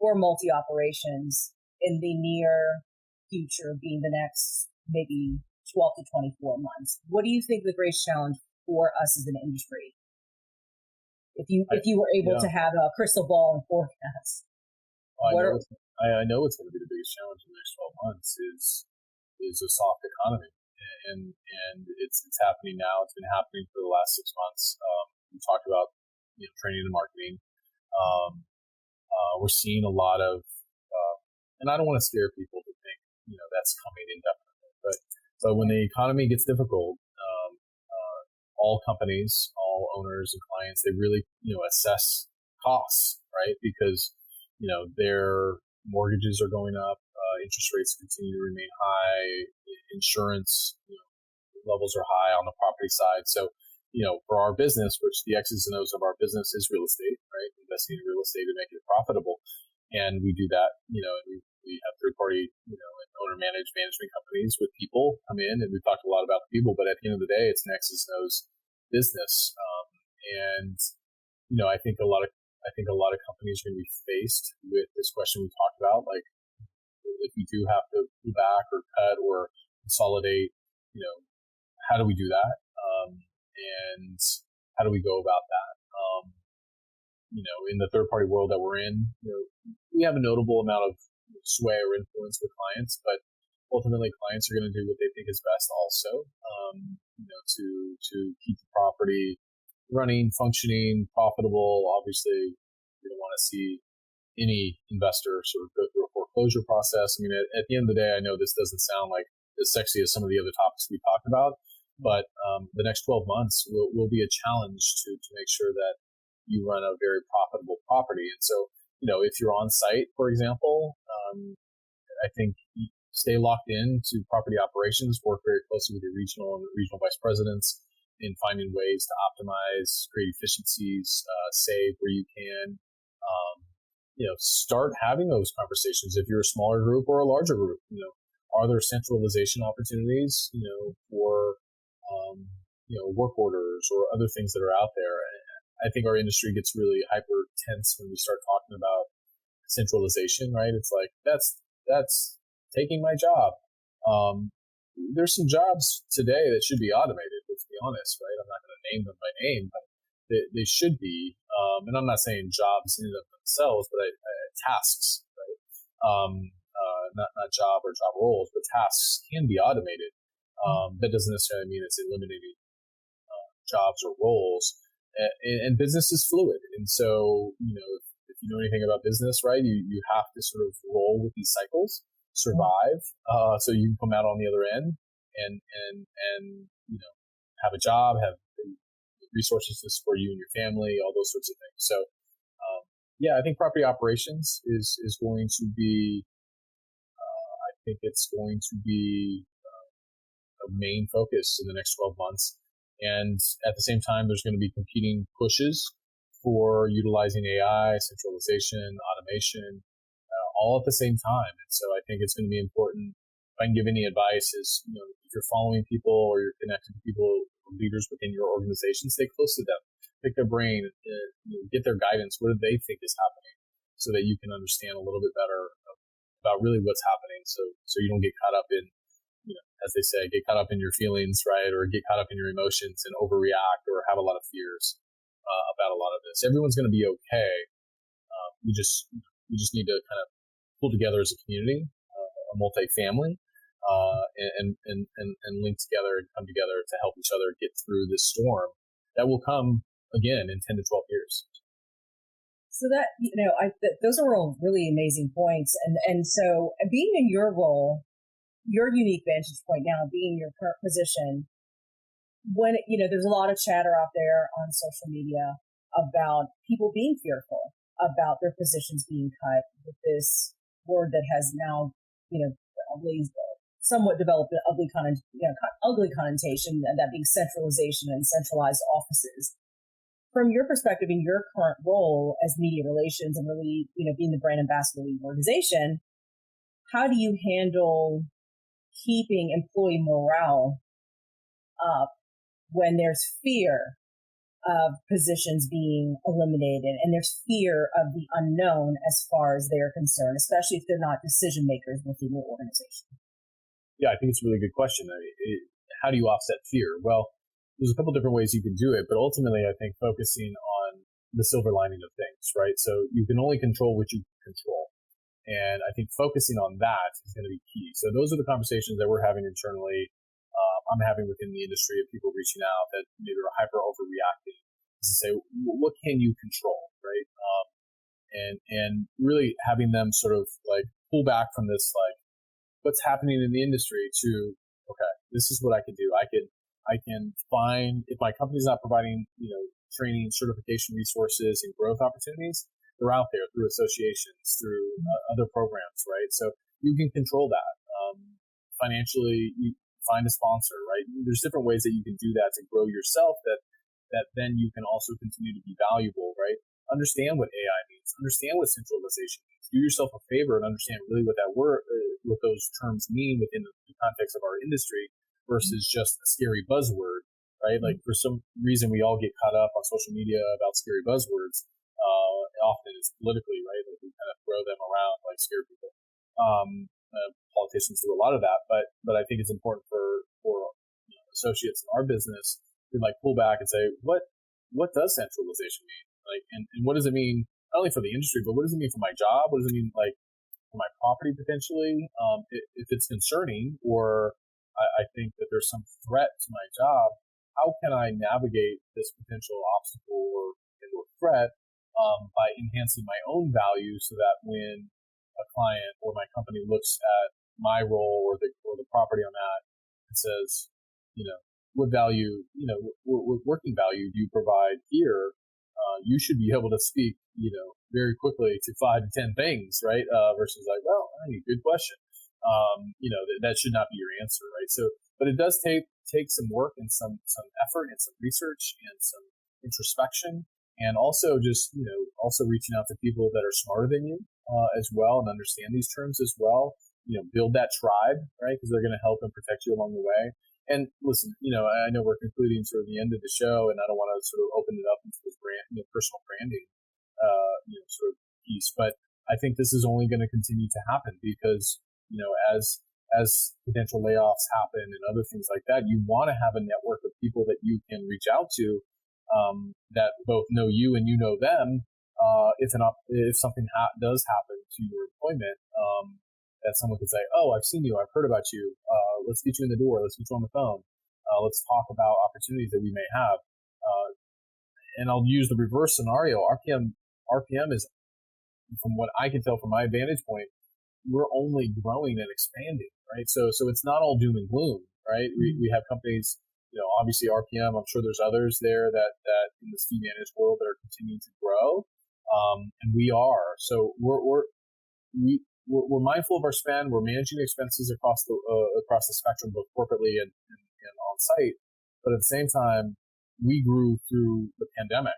for multi-operations in the near future, being the next maybe 12 to 24 months? What do you think the greatest challenge for us as an industry? If you were able to have a crystal ball and forecast. I know what's going to be the biggest challenge in the next 12 months is a soft economy. And it's happening now. It's been happening for the last 6 months. We talked about training and marketing. We're seeing a lot of, and I don't want to scare people to think that's coming indefinitely. But when the economy gets difficult, all companies, all owners and clients, they really, assess costs, right? Because, their mortgages are going up, interest rates continue to remain high, insurance levels are high on the property side. So, for our business, which the X's and O's of our business is real estate, right? Investing in real estate to make it profitable. And we do that, and we have third party, and owner management companies with people come in, and we've talked a lot about the people, but at the end of the day, it's an X's and O's business. And, I think a lot of companies are going to be faced with this question we talked about, like if we do have to pull back or cut or consolidate, how do we do that? And how do we go about that? In the third party world that we're in, we have a notable amount of sway or influence with clients, but ultimately clients are going to do what they think is best also, to keep the property running, functioning, profitable. Obviously, we don't want to see any investor sort of go through a foreclosure process. I mean, at the end of the day, I know this doesn't sound like as sexy as some of the other topics we talked about, but the next 12 months will be a challenge to make sure that you run a very profitable property. And so, if you're on site, for example, I think stay locked in to property operations, work very closely with your regional and regional vice presidents in finding ways to optimize, create efficiencies, save where you can. Start having those conversations. If you're a smaller group or a larger group, are there centralization opportunities, for, work orders or other things that are out there? I think our industry gets really hyper tense when we start talking about centralization, right? It's like, that's taking my job. There's some jobs today that should be automated, let's be honest, right? I'm not going to name them by name, but they should be. And I'm not saying jobs in and of themselves, but tasks, right? Not job or job roles, but tasks can be automated. That doesn't necessarily mean it's eliminating jobs or roles. And business is fluid. And so, if you know anything about business, right, you have to sort of roll with these cycles, survive, so you can come out on the other end and have a job, have resources to support you and your family, all those sorts of things. So, I think property operations is going to be, I think it's going to be a main focus in the next 12 months. And at the same time, there's going to be competing pushes for utilizing AI, centralization, automation, all at the same time. And so I think it's going to be important. If I can give any advice is, if you're following people or you're connected to people, leaders within your organization, stay close to them, pick their brain, get their guidance. What do they think is happening so that you can understand a little bit better about really what's happening. So you don't get caught up in, as they say, get caught up in your feelings, right? Or get caught up in your emotions and overreact or have a lot of fears about a lot of this. Everyone's going to be okay. We just need to kind of pull together as a community, a multifamily, and link together and come together to help each other get through this storm that will come again in 10 to 12 years. So that, those are all really amazing points. And so being in your role, your unique vantage point now, being in your current position, when, there's a lot of chatter out there on social media about people being fearful about their positions being cut with this word that has now, somewhat developed an ugly connotation, and that being centralization and centralized offices. From your perspective, in your current role as media relations and really, being the brand ambassador of the organization, how do you handle keeping employee morale up when there's fear of positions being eliminated and there's fear of the unknown as far as they're concerned, especially if they're not decision makers within your organization? Yeah, I think it's a really good question. How do you offset fear? Well, there's a couple different ways you can do it, but ultimately I think focusing on the silver lining of things, right? So you can only control what you control. And I think focusing on that is going to be key. So those are the conversations that we're having internally. I'm having within the industry of people reaching out that maybe are hyper overreacting, is to say, what can you control, right? And really having them sort of like pull back from this, like what's happening in the industry to, okay, this is what I can do. I I can find, if my company's not providing, training, certification resources, and growth opportunities, they're out there through associations, through other programs, right? So you can control that. Financially, you find a sponsor, right? There's different ways that you can do that to grow yourself that then you can also continue to be valuable, right? Understand what AI means. Understand what centralization means. Do yourself a favor and understand really what what those terms mean within the context of our industry versus just a scary buzzword, right? Like for some reason, we all get caught up on social media about scary buzzwords. Often it's politically, right? Like we kind of throw them around like scare people. Politicians do a lot of that, but I think it's important for associates in our business to like pull back and say, what does centralization mean? Like, and what does it mean not only for the industry, but what does it mean for my job? What does it mean like for my property potentially? If it's concerning, or I think that there's some threat to my job, how can I navigate this potential obstacle or threat by enhancing my own value so that when a client or my company looks at my role or the property I'm at and says, what value, what working value do you provide here? You should be able to speak, very quickly to 5 to 10 things, right? Versus like, well, good question. That should not be your answer, right? So, but it does take some work and some effort and some research and some introspection, and also just, also reaching out to people that are smarter than you, as well, and understand these terms as well. Build that tribe, right? Because they're going to help and protect you along the way. And listen, I know we're concluding sort of the end of the show, and I don't want to sort of open it up into this brand, personal branding, sort of piece. But I think this is only going to continue to happen because, as potential layoffs happen and other things like that, you want to have a network of people that you can reach out to, that both know you and you know them. If something does happen to your employment, that someone could say, "Oh, I've seen you. I've heard about you. Let's get you in the door. Let's get you on the phone. Let's talk about opportunities that we may have." And I'll use the reverse scenario. RPM is, from what I can tell from my vantage point, we're only growing and expanding, right? So it's not all doom and gloom, right? We have companies, obviously RPM. I'm sure there's others there that in the fee managed world that are continuing to grow, and we are. So we're mindful of our spend. We're managing expenses across the spectrum, both corporately and on site. But at the same time, we grew through the pandemic,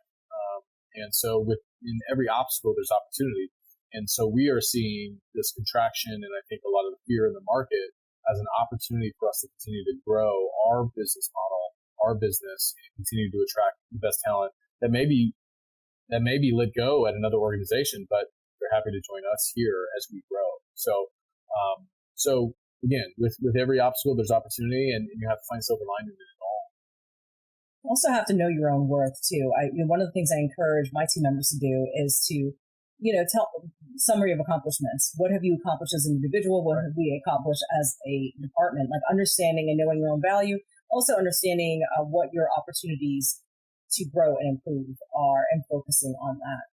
and so in every obstacle, there's opportunity. And so we are seeing this contraction, and I think a lot of the fear in the market as an opportunity for us to continue to grow our business model, our business, and continue to attract the best talent that may be let go at another organization, but they're happy to join us here as we grow. So again, with every obstacle, there's opportunity, and you have to find silver lining in it all. You also have to know your own worth too. One of the things I encourage my team members to do is to, tell summary of accomplishments. What have you accomplished as an individual? What have we accomplished as a department? Like understanding and knowing your own value, also understanding what your opportunities to grow and improve are, and focusing on that.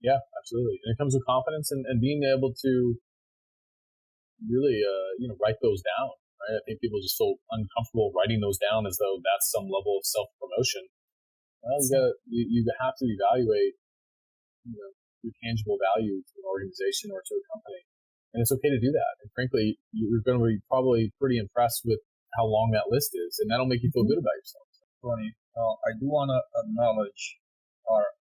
Yeah, absolutely. And it comes with confidence and being able to really, write those down, right? I think people just feel uncomfortable writing those down as though that's some level of self-promotion. Well, you have to evaluate, your tangible value to an organization or to a company. And it's okay to do that. And frankly, you're going to be probably pretty impressed with how long that list is. And that'll make you feel good about yourself. Tony, I do want to acknowledge our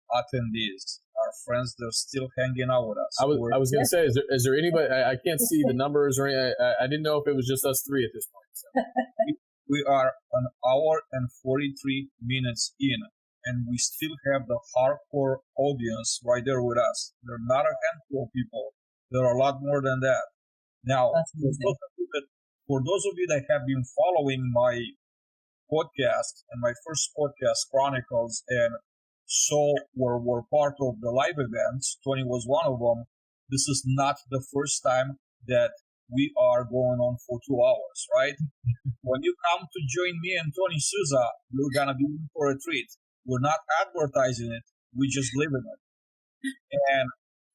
attendees, our friends that are still hanging out with us. I was going to say, is there anybody? I can't see the numbers or anything. I didn't know if it was just us three at this point. So. We are an hour and 43 minutes in, and we still have the hardcore audience right there with us. They're not a handful of people. There are a lot more than that. Now, for those of you that have been following my podcast and my first podcast, Chronicles, and so were part of the live events, Tony was one of them. This is not the first time that we are going on for 2 hours, right? When you come to join me and Tony Sousa, you're going to be in for a treat. We're not advertising it. We just live in it. And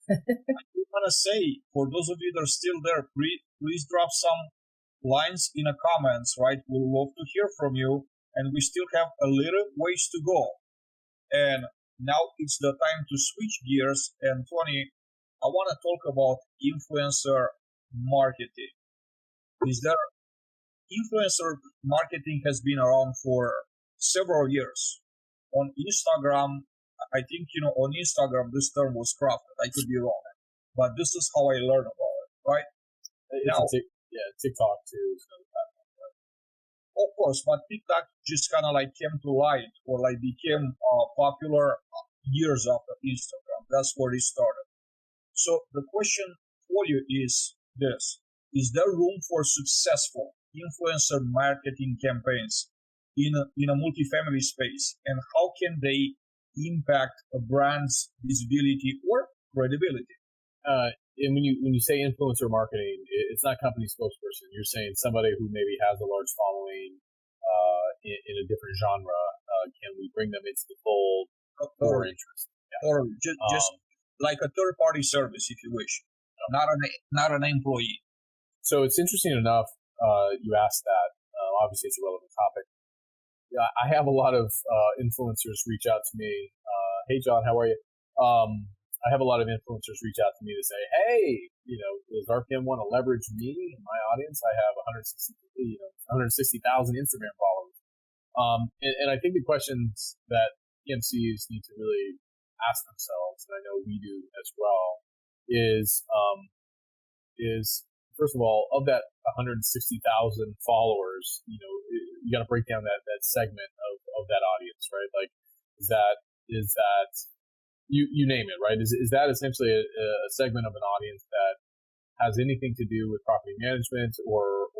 I want to say, for those of you that are still there, please drop some lines in the comments, right? We'll love to hear from you, and we still have a little ways to go. And now it's the time to switch gears. And Tony, I want to talk about influencer marketing. Is there influencer marketing has been around for several years. On Instagram, I think, on Instagram, this term was crafted. I could be wrong, but this is how I learned about it, right? TikTok too is another platform, right? Of course, but TikTok just kind of like came to light or like became popular years after Instagram. That's where it started. So the question for you is this: is there room for successful influencer marketing campaigns in a multifamily space, and how can they impact a brand's visibility or credibility? And when you say influencer marketing, it's not company spokesperson. You're saying somebody who maybe has a large following in a different genre. Can we bring them into the fold for interest? Yeah. Or just like a third-party service, if you wish, not an employee. So it's interesting enough you asked that. Obviously, it's a relevant topic. Yeah, I have a lot of influencers reach out to me. Hey, John, how are you? I have a lot of influencers reach out to me to say, hey, does RPM want to leverage me and my audience? I have 160,000 Instagram followers. And I think the questions that PMCs need to really ask themselves, and I know we do as well, is first of all, of that 160,000 followers, you got to break down that segment of that audience, right? Like, is that you name it, right? Is that essentially a segment of an audience that has anything to do with property management or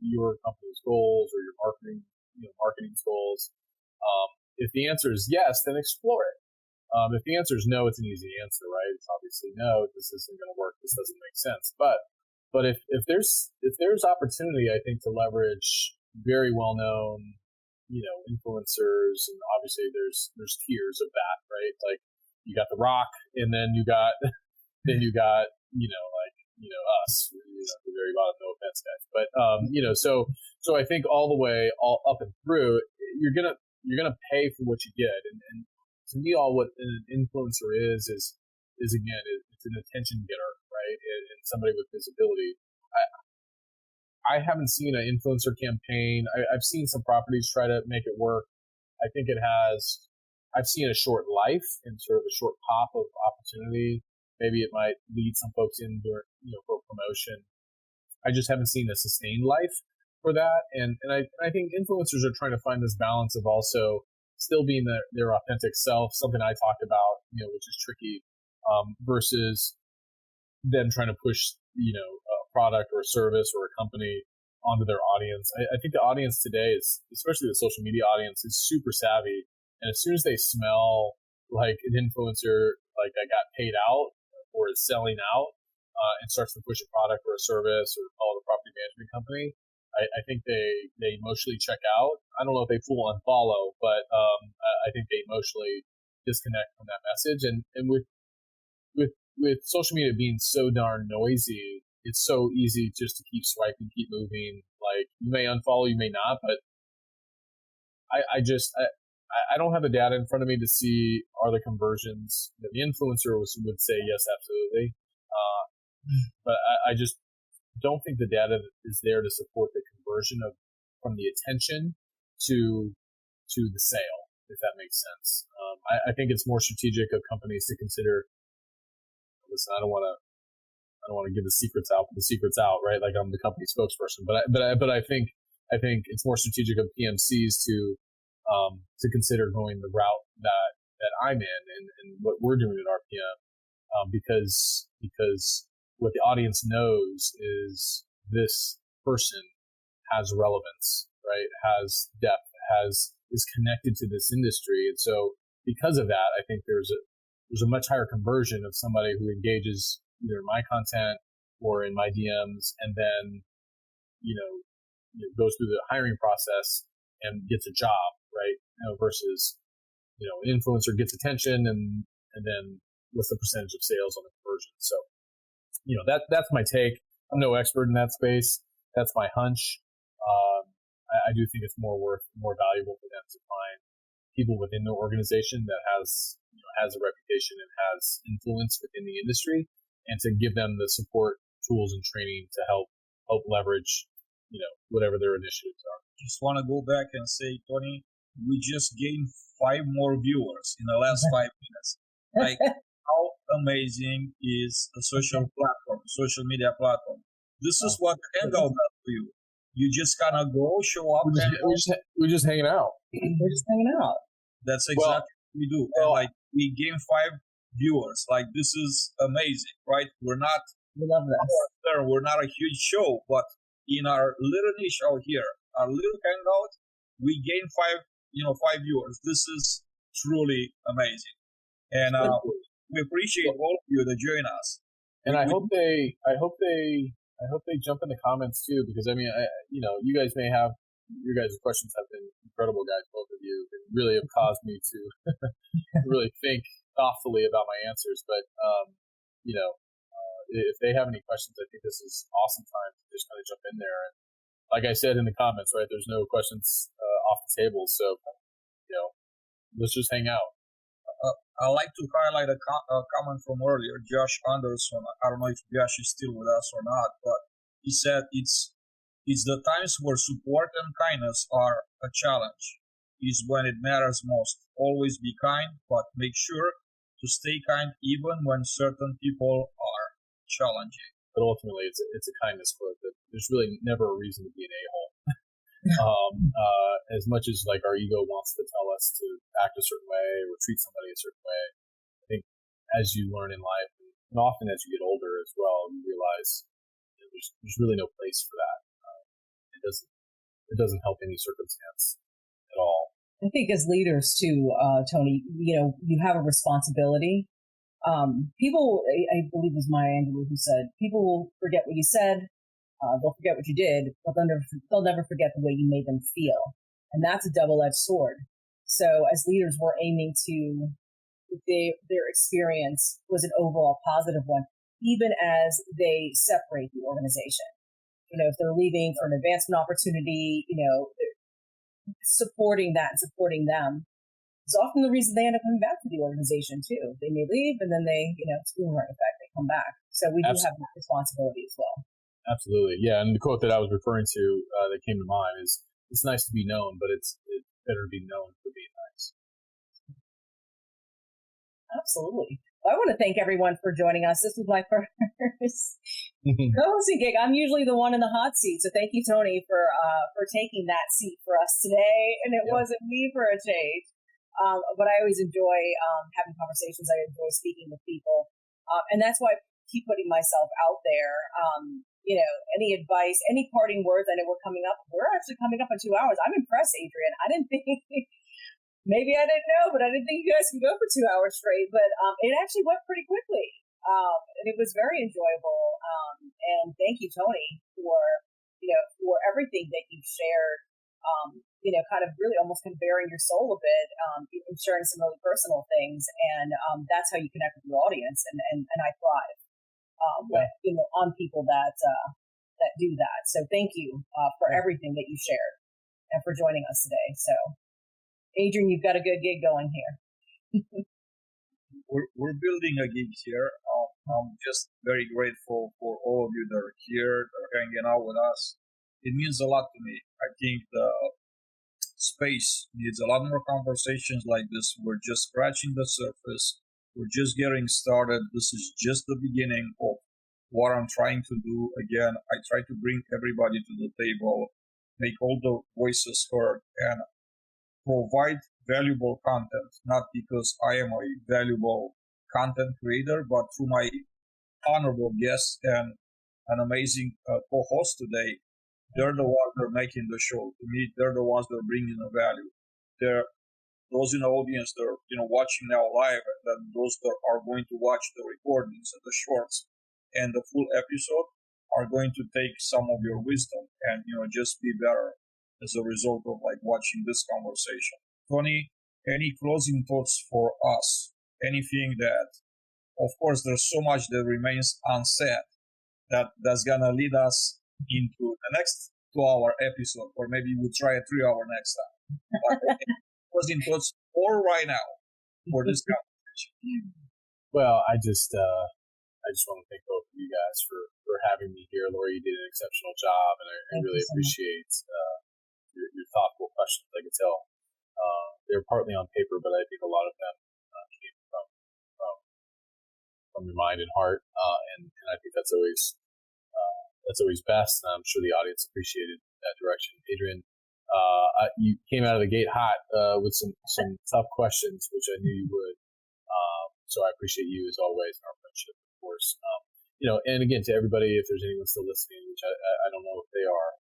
your company's goals or your marketing's goals? If the answer is yes, then explore it. If the answer is no, it's an easy answer, right? It's obviously no, this isn't going to work. This doesn't make sense. But if there's opportunity, I think, to leverage very well known, influencers, and obviously there's tiers of that, right? Like you got The Rock, and then you got us, the very bottom. No offense, guys, but so I think all the way, all up and through, you're gonna pay for what you get, and to me, all what an influencer is again, it's an attention getter, right? And somebody with visibility. I haven't seen an influencer campaign. I've seen some properties try to make it work. I think I've seen a short life and sort of a short pop of opportunity. Maybe it might lead some folks in for promotion. I just haven't seen a sustained life for that. And I think influencers are trying to find this balance of also still being their authentic self, something I talked about, which is tricky, versus them trying to push, a product or a service or a company onto their audience. I think the audience today is, especially the social media audience, is super savvy. And as soon as they smell like an influencer, like that got paid out or is selling out, and starts to push a product or a service or call it a property management company, I think they emotionally check out. I don't know if they full unfollow, but I think they emotionally disconnect from that message. And with social media being so darn noisy, it's so easy just to keep swiping, keep moving. Like, you may unfollow, you may not, but I don't have the data in front of me to see are the conversions. The influencer would say yes, absolutely, but I just don't think the data is there to support the conversion from the attention to the sale, if that makes sense. I think it's more strategic of companies to consider. Listen, I don't want to give the secrets out, but the secret's out, right? Like, I'm the company spokesperson, but I think it's more strategic of PMCs to consider going the route that I'm in and what we're doing at RPM, because what the audience knows is this person has relevance, right? Has depth, is connected to this industry, and so because of that, I think there's a much higher conversion of somebody who engages either in my content or in my DMs, and then goes through the hiring process and gets a job, right? Versus an influencer gets attention and then what's the percentage of sales on the conversion? So that's my take. I'm no expert in that space. That's my hunch. I do think it's more valuable for them to find people within the organization that has a reputation and has influence within the industry, and to give them the support, tools, and training to help leverage whatever their initiatives are. Just want to go back and say, Tony, we just gained 5 more viewers in the last 5 minutes. Like, how amazing is a social platform, social media platform? This is what Hangout does for you. You just kind of go, show up, we're just hanging out. We're just hanging out. That's exactly what we do. And like, we gain 5 viewers. Like, this is amazing, right? We love this. We're not a huge show, but in our little niche out here, our little Hangout, we gain 5 viewers. This is truly amazing, and we appreciate all of you that join us. And I hope they jump in the comments too, because I mean, you guys may have your guys' questions have been incredible, guys. Both of you really have caused me to really think thoughtfully about my answers. But if they have any questions, I think this is awesome time to just kind of jump in there. And like I said in the comments, right, there's no questions off the table, so let's just hang out. I like to highlight a comment from earlier, Josh Anderson. I don't know if Josh is still with us or not, but he said it's the times where support and kindness are a challenge. Is when it matters most. Always be kind, but make sure to stay kind even when certain people are challenging. But ultimately, it's a kindness quote. That there's really never a reason to be an a-hole. As much as like our ego wants to tell us to act a certain way or treat somebody a certain way, I think as you learn in life, and often as you get older as well, you realize there's really no place for that. It doesn't help any circumstance at all. I think as leaders too, Tony, you have a responsibility. People, I believe it was Maya Angelou who said, people will forget what you said, they'll forget what you did, but they'll never forget the way you made them feel. And that's a double-edged sword. So as leaders, we're aiming to, their experience was an overall positive one, even as they separate the organization. If they're leaving for an advancement opportunity, supporting that and supporting them is often the reason they end up coming back to the organization too. They may leave and then they, it's boomerang effect, they come back. So we do have that responsibility as well. Absolutely. Yeah. And the quote that I was referring to that came to mind is, it's nice to be known, but it's better to be known for being nice. Absolutely. Well, I want to thank everyone for joining us. This was my first co-hosting gig. I'm usually the one in the hot seat. So thank you, Tony, for taking that seat for us today. And it wasn't me for a change. But I always enjoy having conversations. I enjoy speaking with people. And that's why I keep putting myself out there. Any advice, any parting words? I know we're coming up. We're actually coming up in 2 hours. I'm impressed, Adrian. I didn't think, maybe I didn't know, but I didn't think you guys could go for 2 hours straight. But it actually went pretty quickly. And it was very enjoyable. And thank you, Tony, for everything that you've shared. Kind of really almost kind of bearing your soul a bit, and sharing some really personal things. And that's how you connect with your audience. And I thrive on people that do that. So thank you for everything that you shared and for joining us today. So, Adrian, you've got a good gig going here. We're building a gig here. I'm just very grateful for all of you that are here, that are hanging out with us. It means a lot to me. I think the space needs a lot more conversations like this. We're just scratching the surface. We're just getting started. This is just the beginning of what I'm trying to do. Again, I try to bring everybody to the table, make all the voices heard, and provide valuable content, not because I am a valuable content creator, but through my honorable guests and an amazing co-host today. They're the ones that are making the show. To me, they're the ones that are bringing the value. They're those in the audience that are watching now live, and those that are going to watch the recordings and the shorts and the full episode are going to take some of your wisdom and just be better as a result of watching this conversation. Tony, any closing thoughts for us? Anything that, of course, there's so much that remains unsaid that's gonna lead us into the next 2-hour episode, or maybe we'll try a 3-hour next time. But closing thoughts for right now for this conversation. Well, I just want to thank both of you guys for having me here. Lori, you did an exceptional job, and I really appreciate your thoughtful questions. I could tell they're partly on paper, but I think a lot of them came from your mind and heart, and I think that's always best. And I'm sure the audience appreciated that direction. Adrian, you came out of the gate hot with some tough questions, which I knew you would. So I appreciate you as always in our friendship, of course. And again, to everybody, if there's anyone still listening, which I don't know if they are,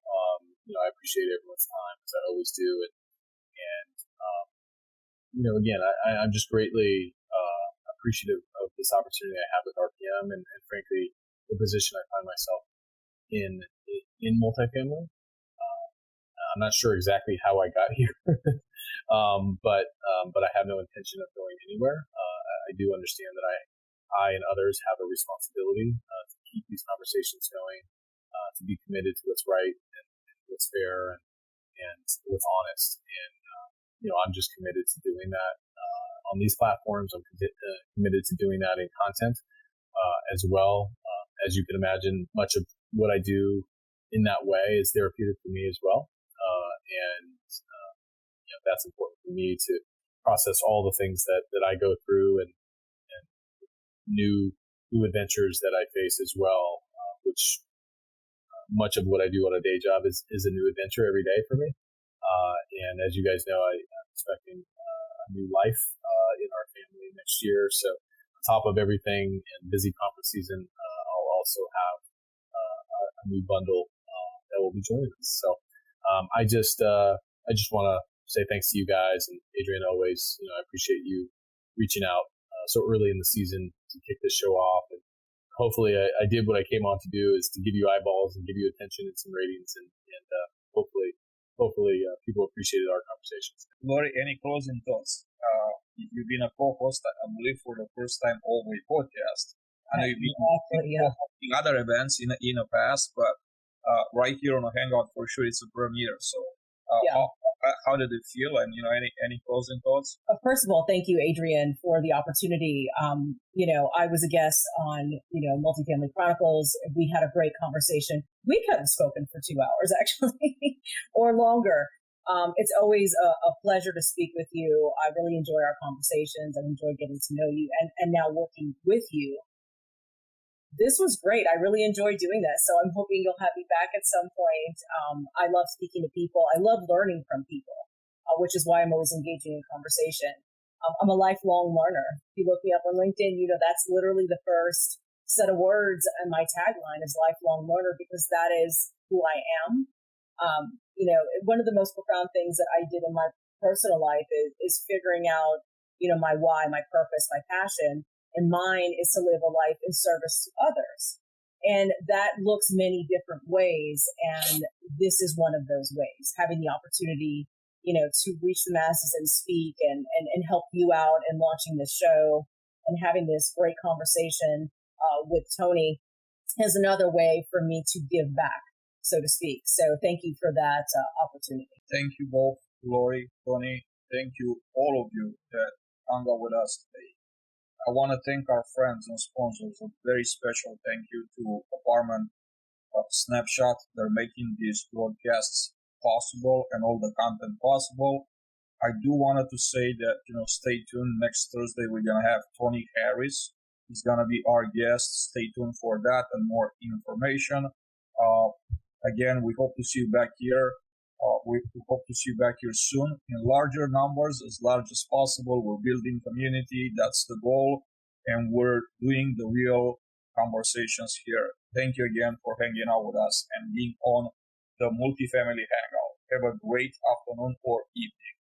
I appreciate everyone's time, as I always do. And again, I'm just greatly appreciative of this opportunity I have with RPM, and frankly, the position I find myself in multifamily. I'm not sure exactly how I got here, but I have no intention of going anywhere. I do understand that I and others have a responsibility to keep these conversations going, to be committed to what's right and what's fair and what's honest. And I'm just committed to doing that on these platforms. I'm committed to doing that in content as well. As you can imagine, much of what I do in that way is therapeutic for me as well. That's important for me to process all the things that I go through and new adventures that I face as well, which much of what I do on a day job is a new adventure every day for me. And as you guys know, I'm expecting a new life in our family next year. So on top of everything and busy conference season, I'll also have a new bundle that will be joining us. So I just want to say thanks to you guys, and Adrian, always, I appreciate you reaching out so early in the season to kick this show off. And hopefully I did what I came on to do, is to give you eyeballs and give you attention and some ratings, and hopefully people appreciated our conversations. Lori, any closing thoughts? You've been a co-host, I believe, for the first time all the podcast. I know you've been hosting other events in the past, but right here on a Hangout, for sure, it's a premiere. So how did it feel? And any closing thoughts? First of all, thank you, Adrian, for the opportunity. I was a guest on Multifamily Chronicles. We had a great conversation. We could have spoken for 2 hours actually, or longer. It's always a pleasure to speak with you. I really enjoy our conversations. I enjoy getting to know you, and now working with you. This was great. I really enjoyed doing this. So I'm hoping you'll have me back at some point. I love speaking to people. I love learning from people, which is why I'm always engaging in conversation. I'm a lifelong learner. If you look me up on LinkedIn, that's literally the first set of words, and my tagline is lifelong learner, because that is who I am. One of the most profound things that I did in my personal life is figuring out, my why, my purpose, my passion. And mine is to live a life in service to others. And that looks many different ways. And this is one of those ways, having the opportunity, to reach the masses and speak and help you out, and launching this show and having this great conversation with Tony is another way for me to give back, so to speak. So thank you for that opportunity. Thank you both, Lori, Tony. Thank you, all of you that hung out with us today. I want to thank our friends and sponsors. A very special thank you to Apartment Snapshot. They're making these broadcasts possible and all the content possible. I do wanted to say that, stay tuned. Next Thursday, we're going to have Tony Harris. He's going to be our guest. Stay tuned for that and more information. Again, we hope to see you back here. We hope to see you back here soon in larger numbers, as large as possible. We're building community. That's the goal. And we're doing the real conversations here. Thank you again for hanging out with us and being on the Multifamily Hangout. Have a great afternoon or evening.